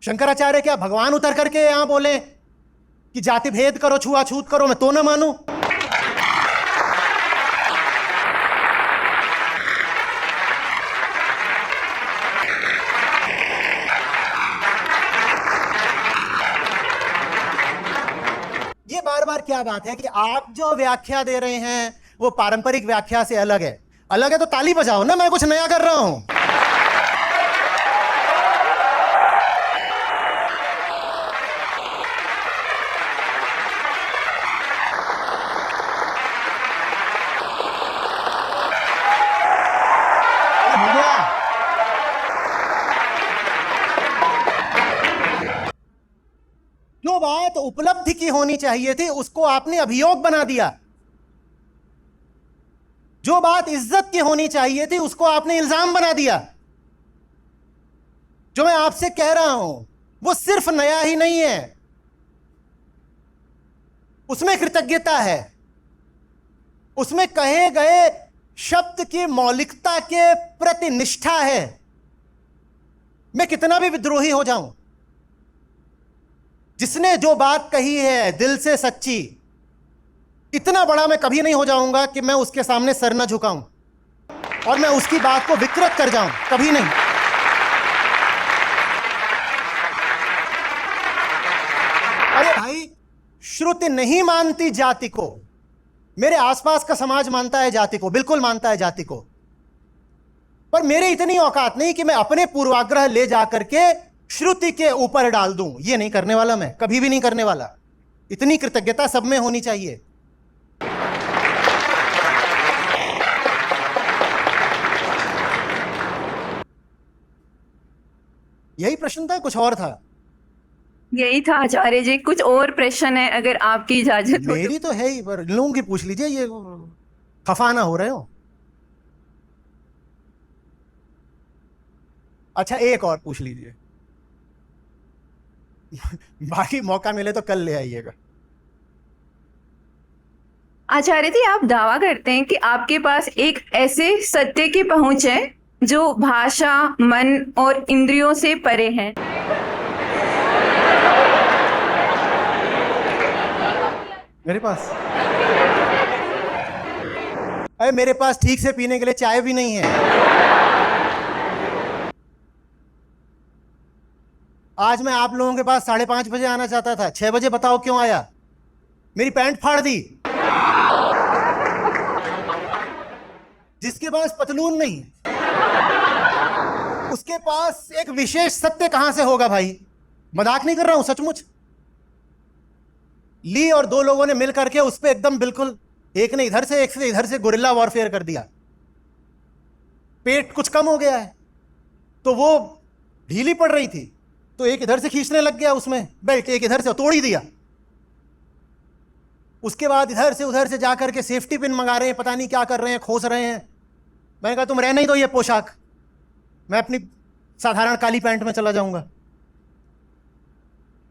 शंकराचार्य क्या भगवान उतर करके यहां बोले कि जाति भेद करो, छुआछूत करो, मैं तो ना मानूं? ये बार बार क्या बात है कि आप जो व्याख्या दे रहे हैं वो पारंपरिक व्याख्या से अलग है। अलग है तो ताली बजाओ ना, मैं कुछ नया कर रहा हूं। जो बात उपलब्धि की होनी चाहिए थी उसको आपने अभियोग बना दिया। जो बात इज्जत की होनी चाहिए थी उसको आपने इल्जाम बना दिया। जो मैं आपसे कह रहा हूं वो सिर्फ नया ही नहीं है, उसमें कृतज्ञता है, उसमें कहे गए शब्द की मौलिकता के प्रति निष्ठा है। मैं कितना भी विद्रोही हो जाऊं, जिसने जो बात कही है दिल से सच्ची, इतना बड़ा मैं कभी नहीं हो जाऊंगा कि मैं उसके सामने सर न झुकाऊं और मैं उसकी बात को विकृत कर जाऊं, कभी नहीं। अरे भाई, श्रुति नहीं मानती जाति को। मेरे आसपास का समाज मानता है जाति को, बिल्कुल मानता है जाति को, पर मेरे इतनी औकात नहीं कि मैं अपने पूर्वाग्रह ले जाकर के श्रुति के ऊपर डाल दूं। ये नहीं करने वाला, मैं कभी भी नहीं करने वाला। इतनी कृतज्ञता सब में होनी चाहिए। यही प्रश्न था, कुछ और था? यही था आचार्य जी। कुछ और प्रश्न है अगर आपकी इजाजत हो? मेरी तो है ही, पर इन लोगों की पूछ लीजिए, ये खफा ना हो रहे हो। अच्छा, एक और पूछ लीजिए। बाकी मौका मिले तो कल ले आइएगा। आचार्य जी, आप दावा करते हैं कि आपके पास एक ऐसे सत्य की पहुंच है जो भाषा, मन और इंद्रियों से परे है। मेरे पास, अरे मेरे पास ठीक से पीने के लिए चाय भी नहीं है। आज मैं आप लोगों के पास 5:30 बजे आना चाहता था, 6 बजे बताओ क्यों आया? मेरी पैंट फाड़ दी। जिसके पास पतलून नहीं, उसके पास एक विशेष सत्य कहां से होगा भाई? मजाक नहीं कर रहा हूं, सचमुच। ली और 2 लोगों ने मिल करके उस पर एकदम बिल्कुल एक ने इधर से एक से इधर से गुरिल्ला वॉरफेयर कर दिया। पेट कुछ कम हो गया है तो वो ढीली पड़ रही थी, तो एक इधर से खींचने लग गया उसमें बेल्ट, एक इधर से तोड़ ही दिया। उसके बाद इधर से उधर से जाकर के सेफ्टी पिन मंगा रहे हैं, पता नहीं क्या कर रहे हैं, खोस रहे हैं। मैंने कहा तुम रहने ही दो ये पोशाक, मैं अपनी साधारण काली पैंट में चला जाऊंगा।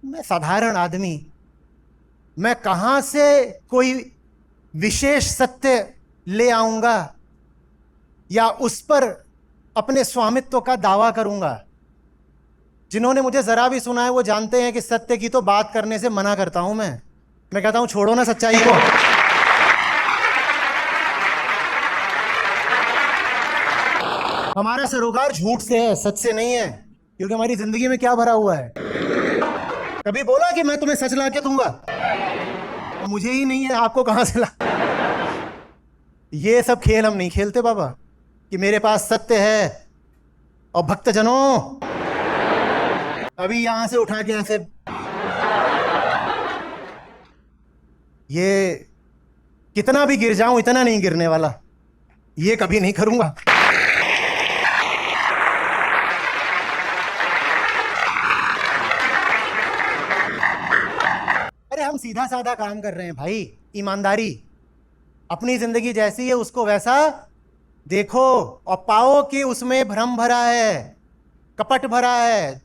मैं साधारण आदमी, मैं कहां से कोई विशेष सत्य ले आऊंगा या उस पर अपने स्वामित्व का दावा करूंगा? जिन्होंने मुझे जरा भी सुना है वो जानते हैं कि सत्य की तो बात करने से मना करता हूं मैं कहता हूं छोड़ो ना सच्चाई को। हमारा सरोकार झूठ से है, सच से नहीं है, क्योंकि हमारी जिंदगी में क्या भरा हुआ है? कभी बोला कि मैं तुम्हें सच ला के दूंगा? मुझे ही नहीं है, आपको कहां से ला? ये सब खेल हम नहीं खेलते बाबा, कि मेरे पास सत्य है। और भक्तजनों, अभी यहां से उठा के ऐसे, ये कितना भी गिर जाऊं इतना नहीं गिरने वाला, ये कभी नहीं करूंगा। अरे हम सीधा साधा काम कर रहे हैं भाई, ईमानदारी, अपनी जिंदगी जैसी है उसको वैसा देखो और पाओ कि उसमें भ्रम भरा है, कपट भरा है,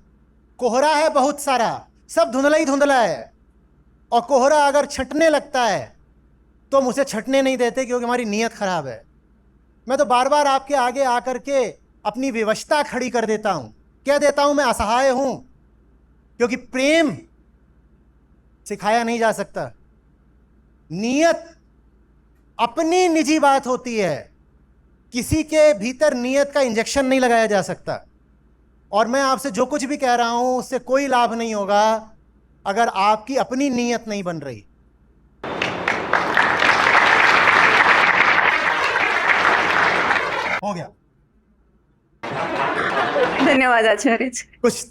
कोहरा है बहुत सारा, सब धुंधला ही धुंधला है। और कोहरा अगर छंटने लगता है तो हम उसे छंटने नहीं देते क्योंकि हमारी नीयत खराब है। मैं तो बार बार आपके आगे आकर के अपनी विवशता खड़ी कर देता हूं, कह देता हूं मैं असहाय हूं, क्योंकि प्रेम सिखाया नहीं जा सकता। नीयत अपनी निजी बात होती है, किसी के भीतर नीयत का इंजेक्शन नहीं लगाया जा सकता। और मैं आपसे जो कुछ भी कह रहा हूं उससे कोई लाभ नहीं होगा अगर आपकी अपनी नीयत नहीं बन रही। हो गया। धन्यवाद आचार्य जी। कुछ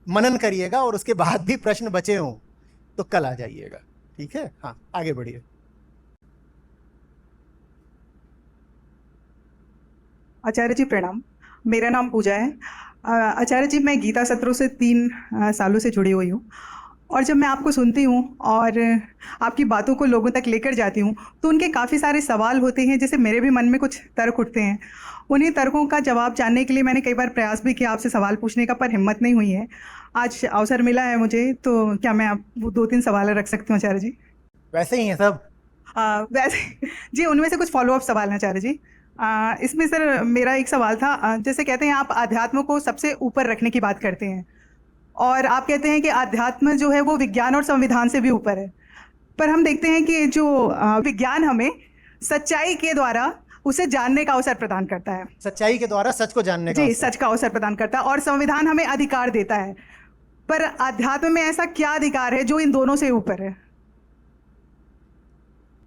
मनन करिएगा और उसके बाद भी प्रश्न बचे हों तो कल आ जाइएगा, ठीक है? हाँ, आगे बढ़िए। आचार्य जी प्रणाम, मेरा नाम पूजा है। आचार्य जी, मैं गीता सत्रों से 3 सालों से जुड़ी हुई हूँ, और जब मैं आपको सुनती हूँ और आपकी बातों को लोगों तक लेकर जाती हूँ तो उनके काफ़ी सारे सवाल होते हैं, जैसे मेरे भी मन में कुछ तर्क उठते हैं। उन्हीं तर्कों का जवाब जानने के लिए मैंने कई बार प्रयास भी किया आपसे सवाल पूछने का, पर हिम्मत नहीं हुई है। आज अवसर मिला है मुझे, तो क्या मैं आप 2-3 सवाल रख सकती हूँ आचार्य जी? वैसे ही है सब। वैसे जी, उनमें से कुछ फॉलोअप सवाल हैं आचार्य जी। इसमें सर मेरा एक सवाल था, जैसे कहते हैं आप अध्यात्म को सबसे ऊपर रखने की बात करते हैं, और आप कहते हैं कि अध्यात्म जो है वो विज्ञान और संविधान से भी ऊपर है। पर हम देखते हैं कि जो विज्ञान हमें सच्चाई के द्वारा उसे जानने का अवसर प्रदान करता है। सच्चाई के द्वारा सच को जानने का जी, अवसर। सच का अवसर प्रदान करता है, और संविधान हमें अधिकार देता है। पर अध्यात्म में ऐसा क्या अधिकार है जो इन दोनों से ऊपर है?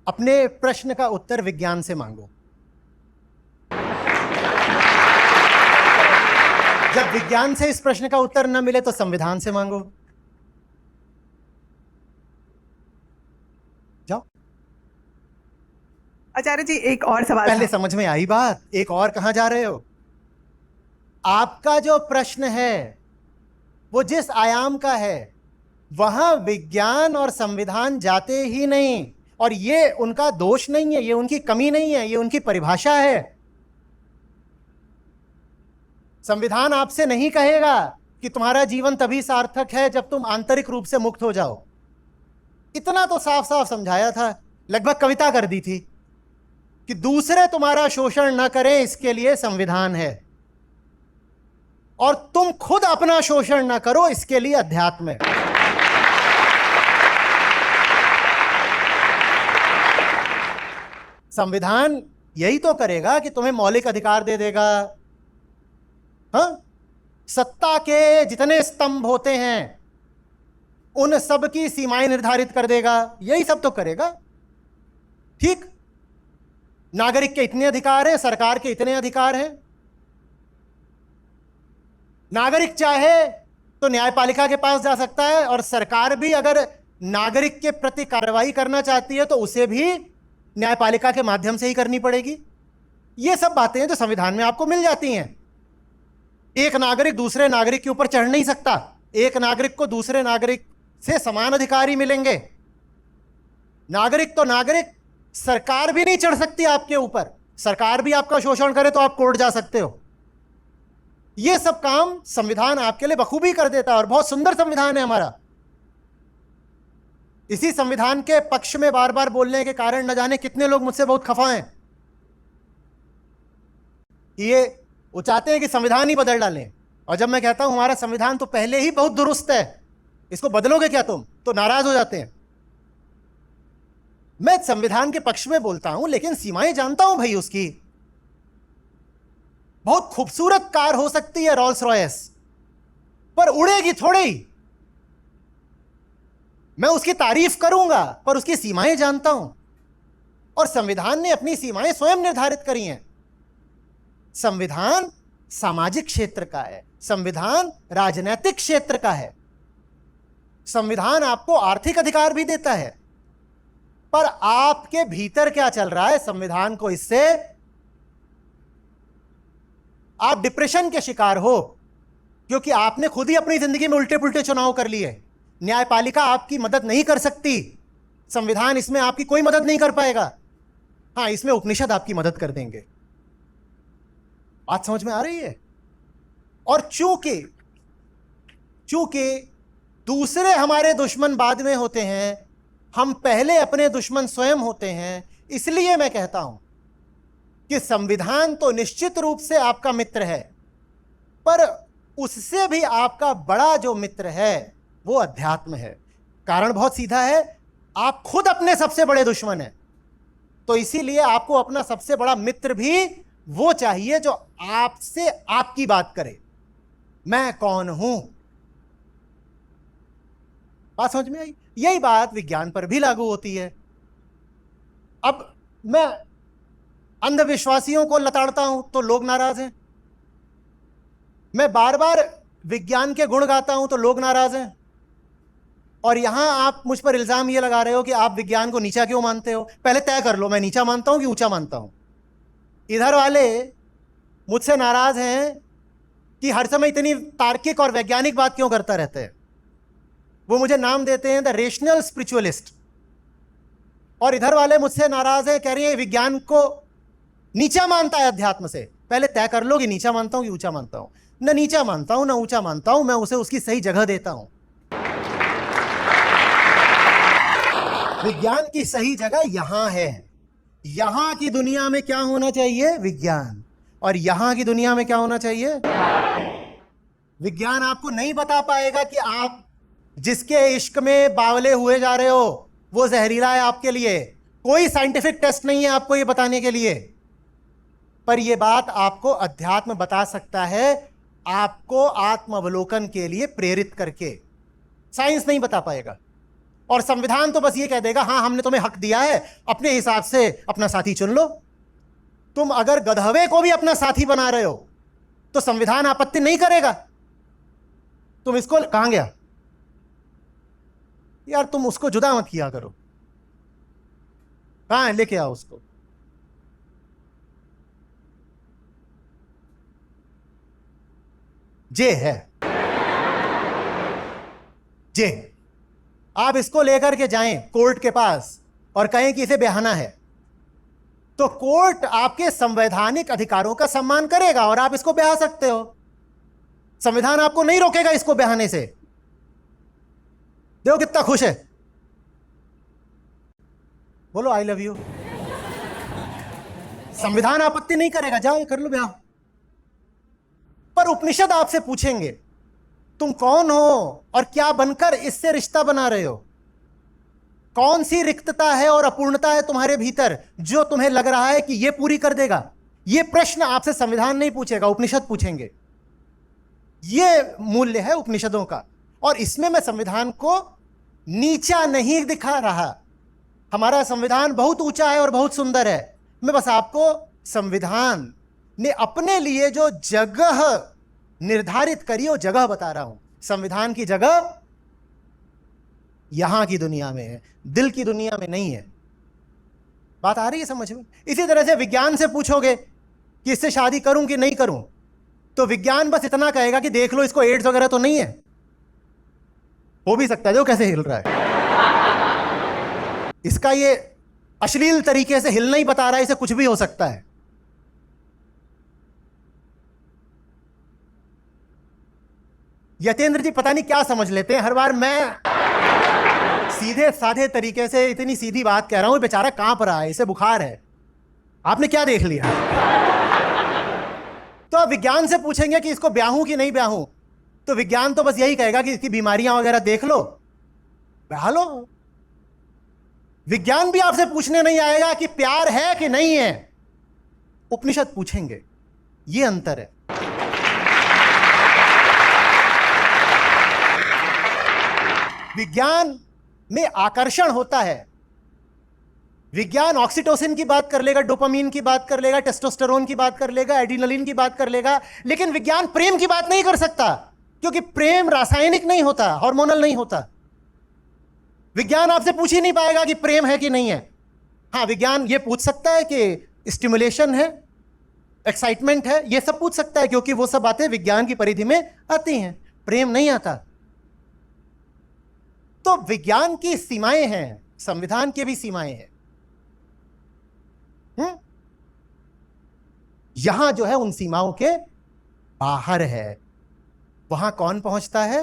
अपने प्रश्न का उत्तर विज्ञान से मांगो। जब विज्ञान से इस प्रश्न का उत्तर न मिले तो संविधान से मांगो। जाओ। आचार्य जी, एक और सवाल पहले था। समझ में आई बात, एक और कहां जा रहे हो? आपका जो प्रश्न है वो जिस आयाम का है वहां विज्ञान और संविधान जाते ही नहीं, और ये उनका दोष नहीं है, ये उनकी कमी नहीं है, ये उनकी परिभाषा है। संविधान आपसे नहीं कहेगा कि तुम्हारा जीवन तभी सार्थक है जब तुम आंतरिक रूप से मुक्त हो जाओ। इतना तो साफ साफ समझाया था, लगभग कविता कर दी थी कि दूसरे तुम्हारा शोषण न करें इसके लिए संविधान है, और तुम खुद अपना शोषण न करो इसके लिए अध्यात्म है। संविधान यही तो करेगा कि तुम्हें मौलिक अधिकार दे देगा। हाँ, सत्ता के जितने स्तंभ होते हैं उन सब की सीमाएं निर्धारित कर देगा, यही सब तो करेगा। ठीक, नागरिक के इतने अधिकार हैं, सरकार के इतने अधिकार हैं। नागरिक चाहे तो न्यायपालिका के पास जा सकता है, और सरकार भी अगर नागरिक के प्रति कार्रवाई करना चाहती है तो उसे भी न्यायपालिका के माध्यम से ही करनी पड़ेगी। ये सब बातें हैं जो संविधान में आपको मिल जाती हैं। एक नागरिक दूसरे नागरिक के ऊपर चढ़ नहीं सकता, एक नागरिक को दूसरे नागरिक से समान अधिकार ही मिलेंगे। नागरिक तो नागरिक, सरकार भी नहीं चढ़ सकती आपके ऊपर। सरकार भी आपका शोषण करे तो आप कोर्ट जा सकते हो। यह सब काम संविधान आपके लिए बखूबी कर देता है, और बहुत सुंदर संविधान है हमारा। इसी संविधान के पक्ष में बार बार बोलने के कारण न जाने कितने लोग मुझसे बहुत खफा हैं। ये वो चाहते हैं कि संविधान ही बदल डालें, और जब मैं कहता हूं हमारा संविधान तो पहले ही बहुत दुरुस्त है, इसको बदलोगे क्या तुम, तो नाराज हो जाते हैं। मैं संविधान के पक्ष में बोलता हूं, लेकिन सीमाएं जानता हूं भाई उसकी। बहुत खूबसूरत कार हो सकती है रॉल्स रॉयस, पर उड़ेगी थोड़ी। मैं उसकी तारीफ करूंगा पर उसकी सीमाएं जानता हूं। और संविधान ने अपनी सीमाएं स्वयं निर्धारित करी हैं। संविधान सामाजिक क्षेत्र का है, संविधान राजनीतिक क्षेत्र का है, संविधान आपको आर्थिक अधिकार भी देता है। पर आपके भीतर क्या चल रहा है, संविधान को इससे आप डिप्रेशन के शिकार हो, क्योंकि आपने खुद ही अपनी जिंदगी में उल्टे पुल्टे चुनाव कर लिए। न्यायपालिका आपकी मदद नहीं कर सकती, संविधान इसमें आपकी कोई मदद नहीं कर पाएगा। हां, इसमें उपनिषद आपकी मदद कर देंगे। बात समझ में आ रही है? और चूंकि दूसरे हमारे दुश्मन बाद में होते हैं, हम पहले अपने दुश्मन स्वयं होते हैं, इसलिए मैं कहता हूं कि संविधान तो निश्चित रूप से आपका मित्र है, पर उससे भी आपका बड़ा जो मित्र है वो अध्यात्म है। कारण बहुत सीधा है, आप खुद अपने सबसे बड़े दुश्मन हैं। तो इसीलिए आपको अपना सबसे बड़ा मित्र भी वो चाहिए जो आपसे आपकी बात करे, मैं कौन हूं। बात समझ में आई? यही बात विज्ञान पर भी लागू होती है। अब मैं अंधविश्वासियों को लताड़ता हूं तो लोग नाराज हैं, मैं बार बार विज्ञान के गुण गाता हूं तो लोग नाराज हैं। और यहां आप मुझ पर इल्जाम ये लगा रहे हो कि आप विज्ञान को नीचा क्यों मानते हो। पहले तय कर लो, मैं नीचा मानता हूं कि ऊंचा मानता हूं। इधर वाले मुझसे नाराज हैं कि हर समय इतनी तार्किक और वैज्ञानिक बात क्यों करता रहते हैं। वो मुझे नाम देते हैं द रेशनल स्पिरिचुअलिस्ट। और इधर वाले मुझसे नाराज हैं, कह रहे हैं विज्ञान को नीचा मानता है अध्यात्म से। पहले तय कर लो कि नीचा मानता हूं कि ऊंचा मानता हूं। न नीचा मानता हूं न ऊंचा मानता हूं, मैं उसे उसकी सही जगह देता हूं। विज्ञान की सही जगह यहां है। यहां की दुनिया में क्या होना चाहिए? विज्ञान। और यहां की दुनिया में क्या होना चाहिए? विज्ञान आपको नहीं बता पाएगा कि आप जिसके इश्क में बावले हुए जा रहे हो वो जहरीला है आपके लिए। कोई साइंटिफिक टेस्ट नहीं है आपको ये बताने के लिए। पर यह बात आपको अध्यात्म बता सकता है, आपको आत्मावलोकन के लिए प्रेरित करके। साइंस नहीं बता पाएगा। और संविधान तो बस ये कह देगा, हां हमने तुम्हें हक दिया है, अपने हिसाब से अपना साथी चुन लो। तुम अगर गधवे को भी अपना साथी बना रहे हो तो संविधान आपत्ति नहीं करेगा। तुम इसको कहां गया यार, तुम उसको जुदा मत किया करो, कहां है, लेके आओ उसको। जे है, जे आप इसको लेकर के जाएं कोर्ट के पास और कहें कि इसे बहाना है, तो कोर्ट आपके संवैधानिक अधिकारों का सम्मान करेगा और आप इसको बहा सकते हो। संविधान आपको नहीं रोकेगा इसको बहाने से। देखो कितना खुश है, बोलो आई लव यू। संविधान आपत्ति नहीं करेगा, जाओ कर लो ब्याह। पर उपनिषद आपसे पूछेंगे तुम कौन हो और क्या बनकर इससे रिश्ता बना रहे हो। कौन सी रिक्तता है और अपूर्णता है तुम्हारे भीतर जो तुम्हें लग रहा है कि यह पूरी कर देगा। यह प्रश्न आपसे संविधान नहीं पूछेगा, उपनिषद पूछेंगे। यह मूल्य है उपनिषदों का। और इसमें मैं संविधान को नीचा नहीं दिखा रहा। हमारा संविधान बहुत ऊंचा है और बहुत सुंदर है। मैं बस आपको संविधान ने अपने लिए जो जगह निर्धारित करी वो जगह बता रहा हूं। संविधान की जगह यहां की दुनिया में है, दिल की दुनिया में नहीं है। बात आ रही है समझ में? इसी तरह से विज्ञान से पूछोगे कि इससे शादी करूं कि नहीं करूं, तो विज्ञान बस इतना कहेगा कि देख लो इसको एड्स वगैरह तो नहीं है। हो भी सकता है, जो कैसे हिल रहा है, इसका ये अश्लील तरीके से हिलना ही बता रहा है, इसे कुछ भी हो सकता है। यतेंद्र जी पता नहीं क्या समझ लेते हैं, हर बार मैं सीधे साधे तरीके से इतनी सीधी बात कह रहा हूं, बेचारा कांप रहा है, इसे बुखार है। आपने क्या देख लिया? तो आप विज्ञान से पूछेंगे कि इसको ब्याहूं कि नहीं ब्याहूं, तो विज्ञान तो बस यही कहेगा कि इसकी बीमारियां वगैरह देख लो, ब्याह लो। विज्ञान भी आपसे पूछने नहीं आएगा कि प्यार है कि नहीं है, उपनिषद पूछेंगे। यह अंतर है। विज्ञान में आकर्षण होता है, विज्ञान ऑक्सीटोसिन की बात कर लेगा, डोपामीन की बात कर लेगा, टेस्टोस्टेरोन की बात कर लेगा, एड्रीनलिन की बात कर लेगा, लेकिन विज्ञान प्रेम की बात नहीं कर सकता, क्योंकि प्रेम रासायनिक नहीं होता, हार्मोनल नहीं होता। विज्ञान आपसे पूछ ही नहीं पाएगा कि प्रेम है कि नहीं है। हाँ, विज्ञान ये पूछ सकता है कि स्टिमुलेशन है, एक्साइटमेंट है, ये सब पूछ सकता है, क्योंकि वो सब बातें विज्ञान की परिधि में आती हैं, प्रेम नहीं आता। तो विज्ञान की सीमाएं हैं, संविधान की भी सीमाएं हैं। यहां जो है उन सीमाओं के बाहर है। वहां कौन पहुंचता है?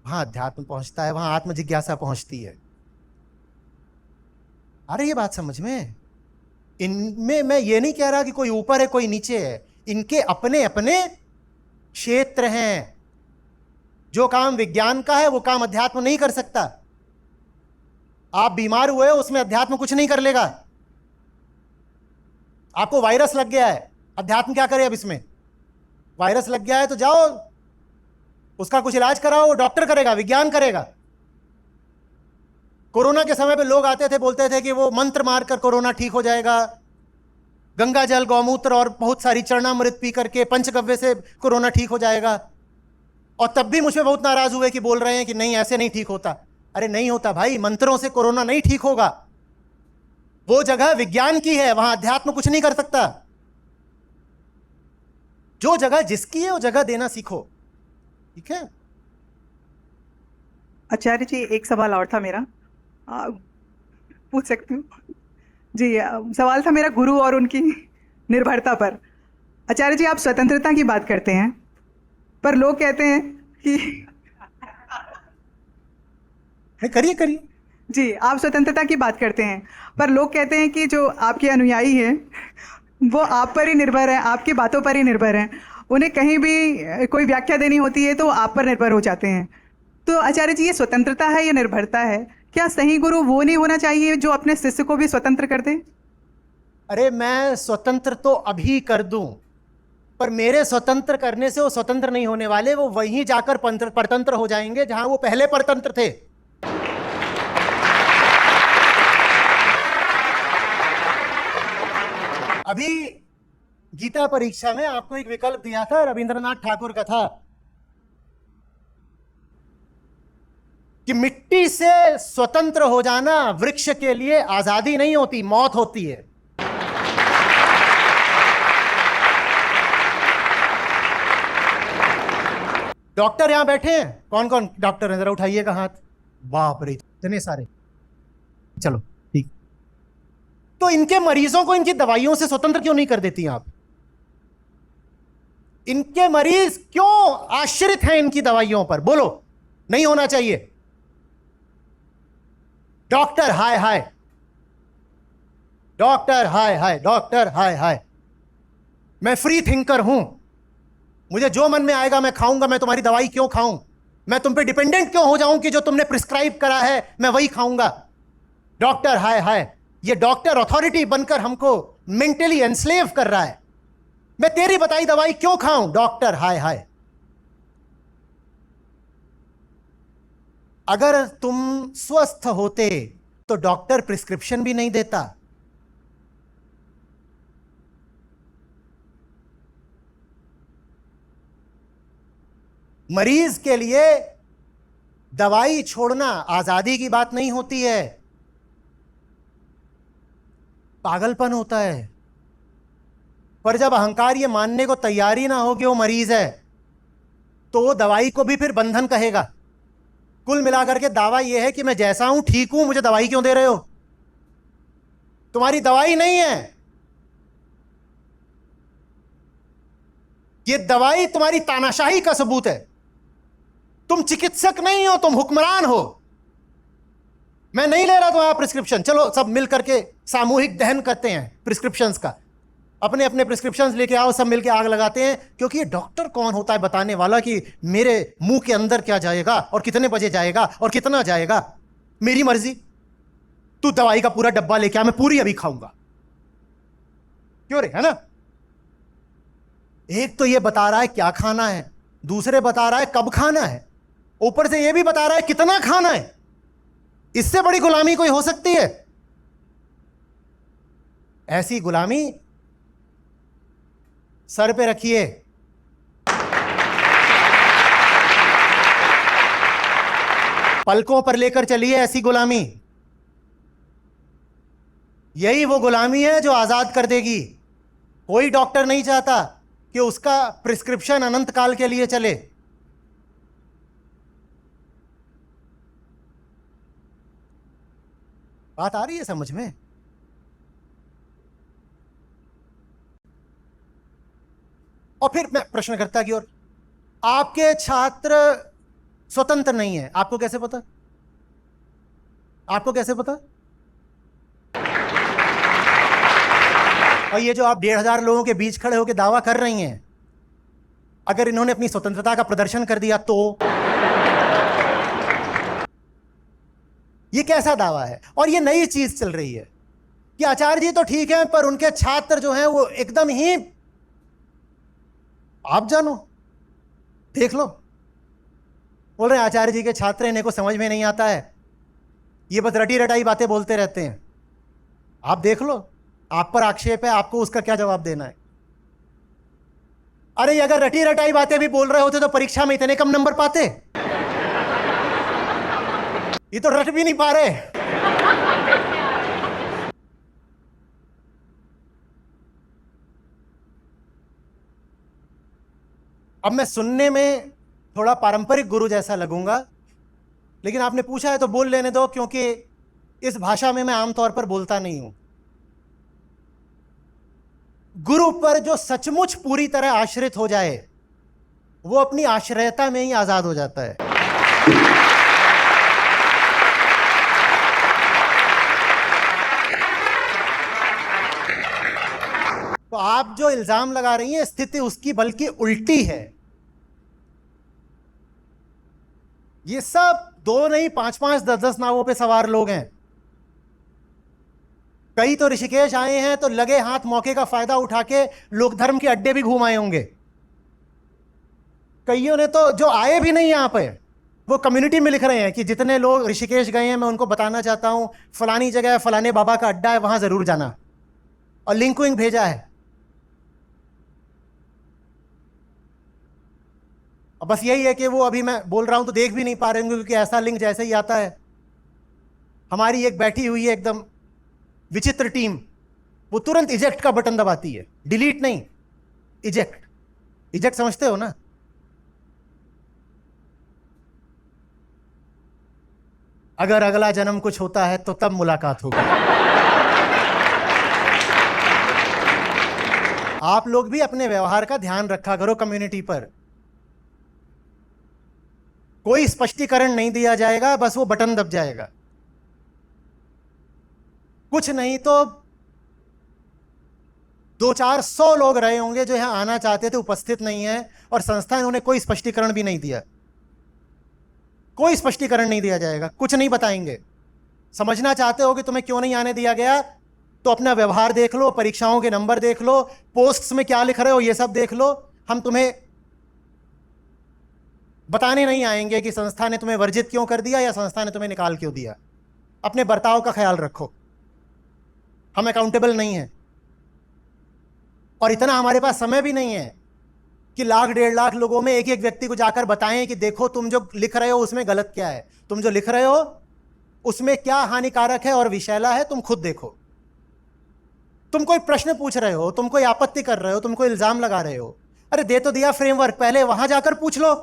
वहां अध्यात्म पहुंचता है, वहां आत्म जिज्ञासा पहुंचती है। अरे ये बात समझ में? इनमें मैं ये नहीं कह रहा कि कोई ऊपर है कोई नीचे है, इनके अपने अपने क्षेत्र हैं। जो काम विज्ञान का है वो काम अध्यात्म नहीं कर सकता। आप बीमार हुए हो, उसमें अध्यात्म कुछ नहीं कर लेगा। आपको वायरस लग गया है, अध्यात्म क्या करे अब इसमें? वायरस लग गया है तो जाओ उसका कुछ इलाज कराओ, वो डॉक्टर करेगा, विज्ञान करेगा। कोरोना के समय पे लोग आते थे, बोलते थे कि वो मंत्र मारकर कोरोना ठीक हो जाएगा, गंगा जल, गौमूत्र और बहुत सारी चरणामृत पी करके, पंचगव्य से कोरोना ठीक हो जाएगा। और तब भी मुझ पे बहुत नाराज हुए कि बोल रहे हैं कि नहीं, ऐसे नहीं ठीक होता। अरे नहीं होता भाई, मंत्रों से कोरोना नहीं ठीक होगा। वो जगह विज्ञान की है, वहां अध्यात्म कुछ नहीं कर सकता। जो जगह जिसकी है वो जगह देना सीखो, ठीक है? आचार्य जी, एक सवाल और था मेरा, पूछ सकती हूँ? जी, सवाल था मेरा गुरु और उनकी निर्भरता पर। आचार्य जी, आप स्वतंत्रता की बात करते हैं, पर लोग कहते हैं कि करिए करिए। जी, आप स्वतंत्रता की बात करते हैं, पर लोग कहते हैं कि जो आपके अनुयायी हैं वो आप पर ही निर्भर है, आपकी बातों पर ही निर्भर हैं। उन्हें कहीं भी कोई व्याख्या देनी होती है तो आप पर निर्भर हो जाते हैं। तो आचार्य जी, ये स्वतंत्रता है या निर्भरता है? क्या सही गुरु वो नहीं होना चाहिए जो अपने शिष्य को भी स्वतंत्र कर दे? अरे मैं स्वतंत्र तो अभी कर दूं, पर मेरे स्वतंत्र करने से वो स्वतंत्र नहीं होने वाले, वो वहीं जाकर परतंत्र हो जाएंगे जहां वो पहले परतंत्र थे। अभी गीता परीक्षा में आपको एक विकल्प दिया था, रविंद्रनाथ ठाकुर का था कि मिट्टी से स्वतंत्र हो जाना वृक्ष के लिए आजादी नहीं होती, मौत होती है। डॉक्टर यहां बैठे हैं, कौन कौन डॉक्टर हैं? जरा उठाइएगा हाथ। बाप रे, इतने सारे। चलो ठीक। तो इनके मरीजों को इनकी दवाइयों से स्वतंत्र क्यों नहीं कर देती आप? इनके मरीज क्यों आश्रित हैं इनकी दवाइयों पर? बोलो, नहीं होना चाहिए। डॉक्टर हाय हाय, डॉक्टर हाय हाय, डॉक्टर हाय हाय। मैं फ्री थिंकर हूं, मुझे जो मन में आएगा मैं खाऊंगा, मैं तुम्हारी दवाई क्यों खाऊं? मैं तुम पे डिपेंडेंट क्यों हो जाऊं कि जो तुमने प्रिस्क्राइब करा है मैं वही खाऊंगा? डॉक्टर हाय हाय। ये डॉक्टर अथॉरिटी बनकर हमको मेंटली एनस्लेव कर रहा है। मैं तेरी बताई दवाई क्यों खाऊं? डॉक्टर हाय हाय। अगर तुम स्वस्थ होते तो डॉक्टर प्रिस्क्रिप्शन भी नहीं देता। मरीज के लिए दवाई छोड़ना आजादी की बात नहीं होती है, पागलपन होता है। पर जब अहंकार ये मानने को तैयार ही ना हो कि वो मरीज है, तो वो दवाई को भी फिर बंधन कहेगा। कुल मिलाकर के दावा यह है कि मैं जैसा हूं ठीक हूं, मुझे दवाई क्यों दे रहे हो? तुम्हारी दवाई नहीं है ये, दवाई तुम्हारी तानाशाही का सबूत है। तुम चिकित्सक नहीं हो, तुम हुक्मरान हो। मैं नहीं ले रहा तुम्हारा प्रिस्क्रिप्शन। चलो सब मिल करके सामूहिक दहन करते हैं प्रिस्क्रिप्शंस का। अपने अपने प्रिस्क्रिप्शंस लेके आओ, सब मिलके आग लगाते हैं। क्योंकि ये डॉक्टर कौन होता है बताने वाला कि मेरे मुंह के अंदर क्या जाएगा और कितने बजे जाएगा और कितना जाएगा? मेरी मर्जी। तू दवाई का पूरा डब्बा लेके आ, मैं पूरी अभी खाऊंगा। क्यों रे, है ना? एक तो ये बता रहा है क्या खाना है, दूसरे बता रहा है कब खाना है, ऊपर से ये भी बता रहा है कितना खाना है। इससे बड़ी गुलामी कोई हो सकती है? ऐसी गुलामी सर पे रखिए। पलकों पर लेकर चलिए ऐसी गुलामी। यही वो गुलामी है जो आजाद कर देगी। कोई डॉक्टर नहीं चाहता कि उसका प्रिस्क्रिप्शन अनंत काल के लिए चले। बात आ रही है समझ में? और फिर मैं प्रश्न करता कि और आपके छात्र स्वतंत्र नहीं है, आपको कैसे पता? आपको कैसे पता? और ये जो आप 1,500 लोगों के बीच खड़े होकर दावा कर रही हैं, अगर इन्होंने अपनी स्वतंत्रता का प्रदर्शन कर दिया तो ये कैसा दावा है? और ये नई चीज चल रही है कि आचार्य जी तो ठीक है पर उनके छात्र जो हैं वो एकदम ही, आप जानो, देख लो, बोल रहे हैं आचार्य जी के छात्र इन्हें को समझ में नहीं आता है, ये बस रटी रटाई बातें बोलते रहते हैं। आप देख लो, आप पर आक्षेप है, आपको उसका क्या जवाब देना है? अरे अगर रटी रटाई बातें भी बोल रहे होते तो परीक्षा में इतने कम नंबर पाते? ये तो रट भी नहीं पा रहे। अब मैं सुनने में थोड़ा पारंपरिक गुरु जैसा लगूंगा, लेकिन आपने पूछा है तो बोल लेने दो, क्योंकि इस भाषा में मैं आमतौर पर बोलता नहीं हूं। गुरु पर जो सचमुच पूरी तरह आश्रित हो जाए वो अपनी आश्रयता में ही आजाद हो जाता है। तो आप जो इल्जाम लगा रही हैं स्थिति उसकी बल्कि उल्टी है। ये सब 2 नहीं 5-5 10-10 नावों पे सवार लोग हैं। कई तो ऋषिकेश आए हैं तो लगे हाथ मौके का फायदा उठा के लोक धर्म के अड्डे भी घूम आए होंगे। कईयों ने तो जो आए भी नहीं यहां पे वो कम्युनिटी में लिख रहे हैं कि जितने लोग ऋषिकेश गए हैं मैं उनको बताना चाहता हूं फलानी जगह फलाने बाबा का अड्डा है, वहां जरूर जाना, और लिंक विंक भेजा है। अब बस यही है कि वो अभी मैं बोल रहा हूं तो देख भी नहीं पा रहे होंगे, क्योंकि ऐसा लिंक जैसे ही आता है, हमारी एक बैठी हुई है एकदम विचित्र टीम, वो तुरंत इजेक्ट का बटन दबाती है, डिलीट नहीं, इजेक्ट। इजेक्ट समझते हो ना? अगर अगला जन्म कुछ होता है तो तब मुलाकात होगी। आप लोग भी अपने व्यवहार का ध्यान रखा करो कम्युनिटी पर। कोई स्पष्टीकरण नहीं दिया जाएगा, बस वो बटन दब जाएगा। कुछ नहीं तो 200-400 लोग रहे होंगे जो यहां आना चाहते थे, उपस्थित नहीं है, और संस्था ने उन्हें कोई स्पष्टीकरण भी नहीं दिया। कोई स्पष्टीकरण नहीं दिया जाएगा, कुछ नहीं बताएंगे। समझना चाहते हो कि तुम्हें क्यों नहीं आने दिया गया, तो अपना व्यवहार देख लो, परीक्षाओं के नंबर देख लो, पोस्ट्स में क्या लिख रहे हो ये सब देख लो। हम तुम्हें बताने नहीं आएंगे कि संस्था ने तुम्हें वर्जित क्यों कर दिया या संस्था ने तुम्हें निकाल क्यों दिया। अपने बर्ताव का ख्याल रखो, हम अकाउंटेबल नहीं हैं, और इतना हमारे पास समय भी नहीं है कि 1,00,000-1.5 लाख लोगों में एक एक व्यक्ति को जाकर बताएं कि देखो तुम जो लिख रहे हो उसमें गलत क्या है, तुम जो लिख रहे हो उसमें क्या हानिकारक है और विषैला है, तुम खुद देखो। तुम कोई प्रश्न पूछ रहे हो, तुम कोई आपत्ति कर रहे हो, तुम कोई इल्जाम लगा रहे हो, अरे दे तो दिया फ्रेमवर्क, पहले वहां जाकर पूछ लो।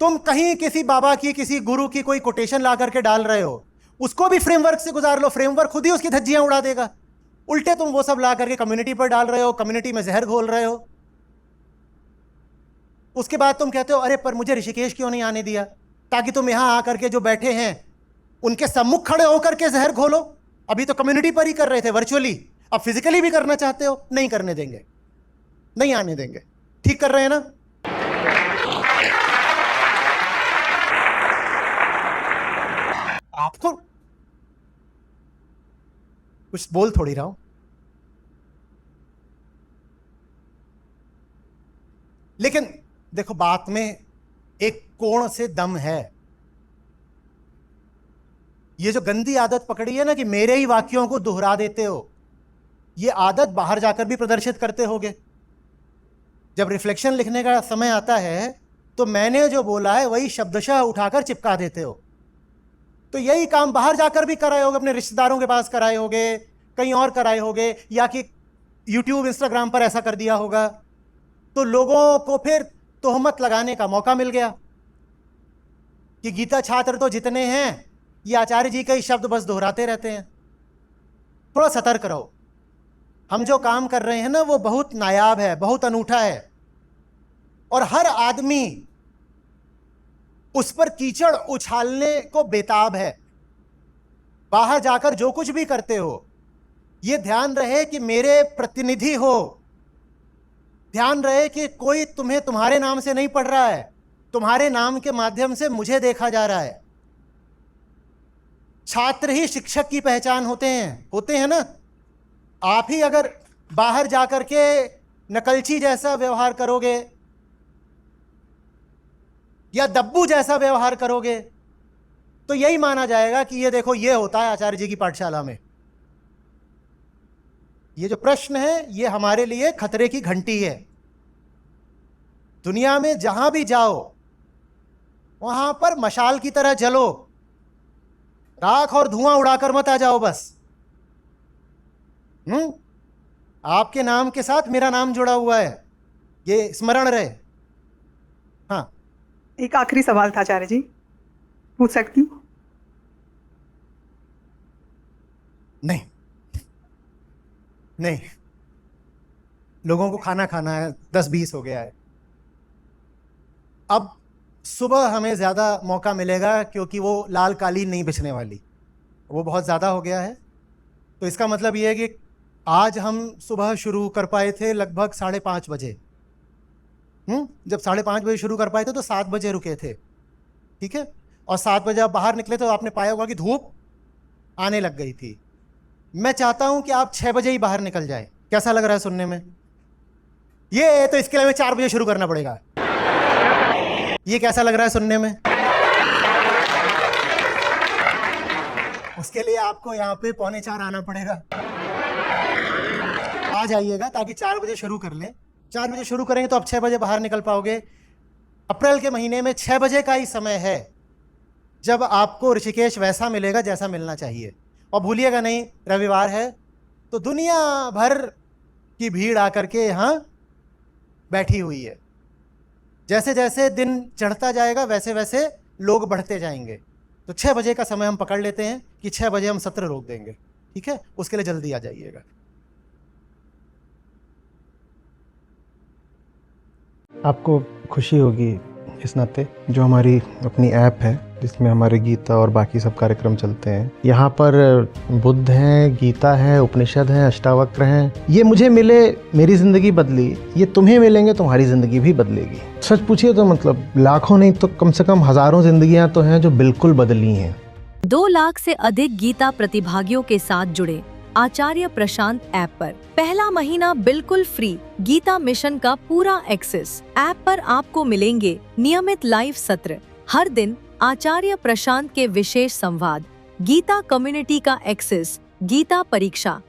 तुम कहीं किसी बाबा की किसी गुरु की कोई कोटेशन ला करके डाल रहे हो, उसको भी फ्रेमवर्क से गुजार लो, फ्रेमवर्क खुद ही उसकी धज्जियां उड़ा देगा। उल्टे तुम वो सब ला करके कम्युनिटी पर डाल रहे हो, कम्युनिटी में जहर घोल रहे हो। उसके बाद तुम कहते हो अरे पर मुझे ऋषिकेश क्यों नहीं आने दिया, ताकि तुम यहां आकर के जो बैठे हैं उनके सम्मुख खड़े होकर के जहर घोलो। अभी तो कम्युनिटी पर ही कर रहे थे वर्चुअली, अब फिजिकली भी करना चाहते हो, नहीं करने देंगे, नहीं आने देंगे। ठीक कर रहे हैं ना? आपको कुछ बोल थोड़ी रहा हूं, लेकिन देखो बात में एक कोण से दम है। ये जो गंदी आदत पकड़ी है ना कि मेरे ही वाक्यों को दोहरा देते हो, ये आदत बाहर जाकर भी प्रदर्शित करते होगे। जब रिफ्लेक्शन लिखने का समय आता है तो मैंने जो बोला है वही शब्दशः उठाकर चिपका देते हो। तो यही काम बाहर जाकर भी कराए होगे, अपने रिश्तेदारों के पास कराए होगे, कहीं और कराए होगे, या कि यूट्यूब इंस्टाग्राम पर ऐसा कर दिया होगा। तो लोगों को फिर तोहमत लगाने का मौका मिल गया कि गीता छात्र तो जितने हैं ये आचार्य जी के ही शब्द बस दोहराते रहते हैं। थोड़ा सतर्क रहो। हम जो काम कर रहे हैं ना वो बहुत नायाब है, बहुत अनूठा है, और हर आदमी उस पर कीचड़ उछालने को बेताब है। बाहर जाकर जो कुछ भी करते हो ये ध्यान रहे कि मेरे प्रतिनिधि हो, ध्यान रहे कि कोई तुम्हें तुम्हारे नाम से नहीं पढ़ रहा है, तुम्हारे नाम के माध्यम से मुझे देखा जा रहा है। छात्र ही शिक्षक की पहचान होते हैं ना। आप ही अगर बाहर जाकर के नकलची जैसा व्यवहार करोगे या दब्बू जैसा व्यवहार करोगे तो यही माना जाएगा कि ये देखो ये होता है आचार्य जी की पाठशाला में। ये जो प्रश्न है ये हमारे लिए खतरे की घंटी है। दुनिया में जहां भी जाओ वहां पर मशाल की तरह जलो, राख और धुआं उड़ाकर मत आ जाओ बस। आपके नाम के साथ मेरा नाम जुड़ा हुआ है, ये स्मरण रहे। हाँ, एक आखिरी सवाल था आचार्य जी, पूछ सकती हूँ? नहीं, लोगों को खाना खाना है, 10-20 हो गया है। अब सुबह हमें ज़्यादा मौका मिलेगा क्योंकि वो लाल कालीन नहीं बिछने वाली, वो बहुत ज़्यादा हो गया है। तो इसका मतलब ये है कि आज हम सुबह शुरू कर पाए थे लगभग 5:30 बजे। जब 5:30 बजे शुरू कर पाए थे तो 7 बजे रुके थे, ठीक है। और 7 बजे आप बाहर निकले तो आपने पाया होगा कि धूप आने लग गई थी। मैं चाहता हूं कि आप 6 बजे ही बाहर निकल जाए। कैसा लग रहा है सुनने में? ये तो इसके लिए हमें 4 बजे शुरू करना पड़ेगा। ये कैसा लग रहा है सुनने में? उसके लिए आपको यहाँ पे 3:45 आना पड़ेगा। आ जाइएगा ताकि 4 बजे शुरू कर लें। 4 बजे शुरू करेंगे तो आप 6 बजे बाहर निकल पाओगे। अप्रैल के महीने में 6 बजे का ही समय है जब आपको ऋषिकेश वैसा मिलेगा जैसा मिलना चाहिए। और भूलिएगा नहीं, रविवार है तो दुनिया भर की भीड़ आकर के यहाँ बैठी हुई है। जैसे जैसे दिन चढ़ता जाएगा वैसे वैसे लोग बढ़ते जाएंगे। तो 6 बजे का समय हम पकड़ लेते हैं कि 6 बजे हम सत्र रोक देंगे, ठीक है। उसके लिए जल्दी आ जाइएगा। आपको खुशी होगी इस नाते जो हमारी अपनी ऐप है जिसमें हमारे गीता और बाकी सब कार्यक्रम चलते हैं। यहाँ पर बुद्ध हैं, गीता है, उपनिषद हैं, अष्टावक्र हैं। ये मुझे मिले, मेरी ज़िंदगी बदली, ये तुम्हें मिलेंगे तुम्हारी ज़िंदगी भी बदलेगी। सच पूछिए तो मतलब लाखों नहीं तो कम से कम हज़ारों ज़िंदगियाँ तो हैं जो बिल्कुल बदली हैं। 2 लाख से अधिक गीता प्रतिभागियों के साथ जुड़े आचार्य प्रशांत ऐप पर पहला महीना बिल्कुल फ्री गीता मिशन का पूरा एक्सेस। ऐप पर आपको मिलेंगे नियमित लाइव सत्र, हर दिन आचार्य प्रशांत के विशेष संवाद, गीता कम्युनिटी का एक्सेस, गीता परीक्षा,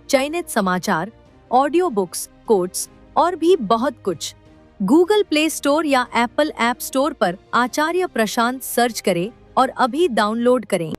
चयनित समाचार, ऑडियो बुक्स, कोट्स और भी बहुत कुछ। गूगल प्ले स्टोर या एप्पल ऐप स्टोर पर आचार्य प्रशांत सर्च करें और अभी डाउनलोड करें।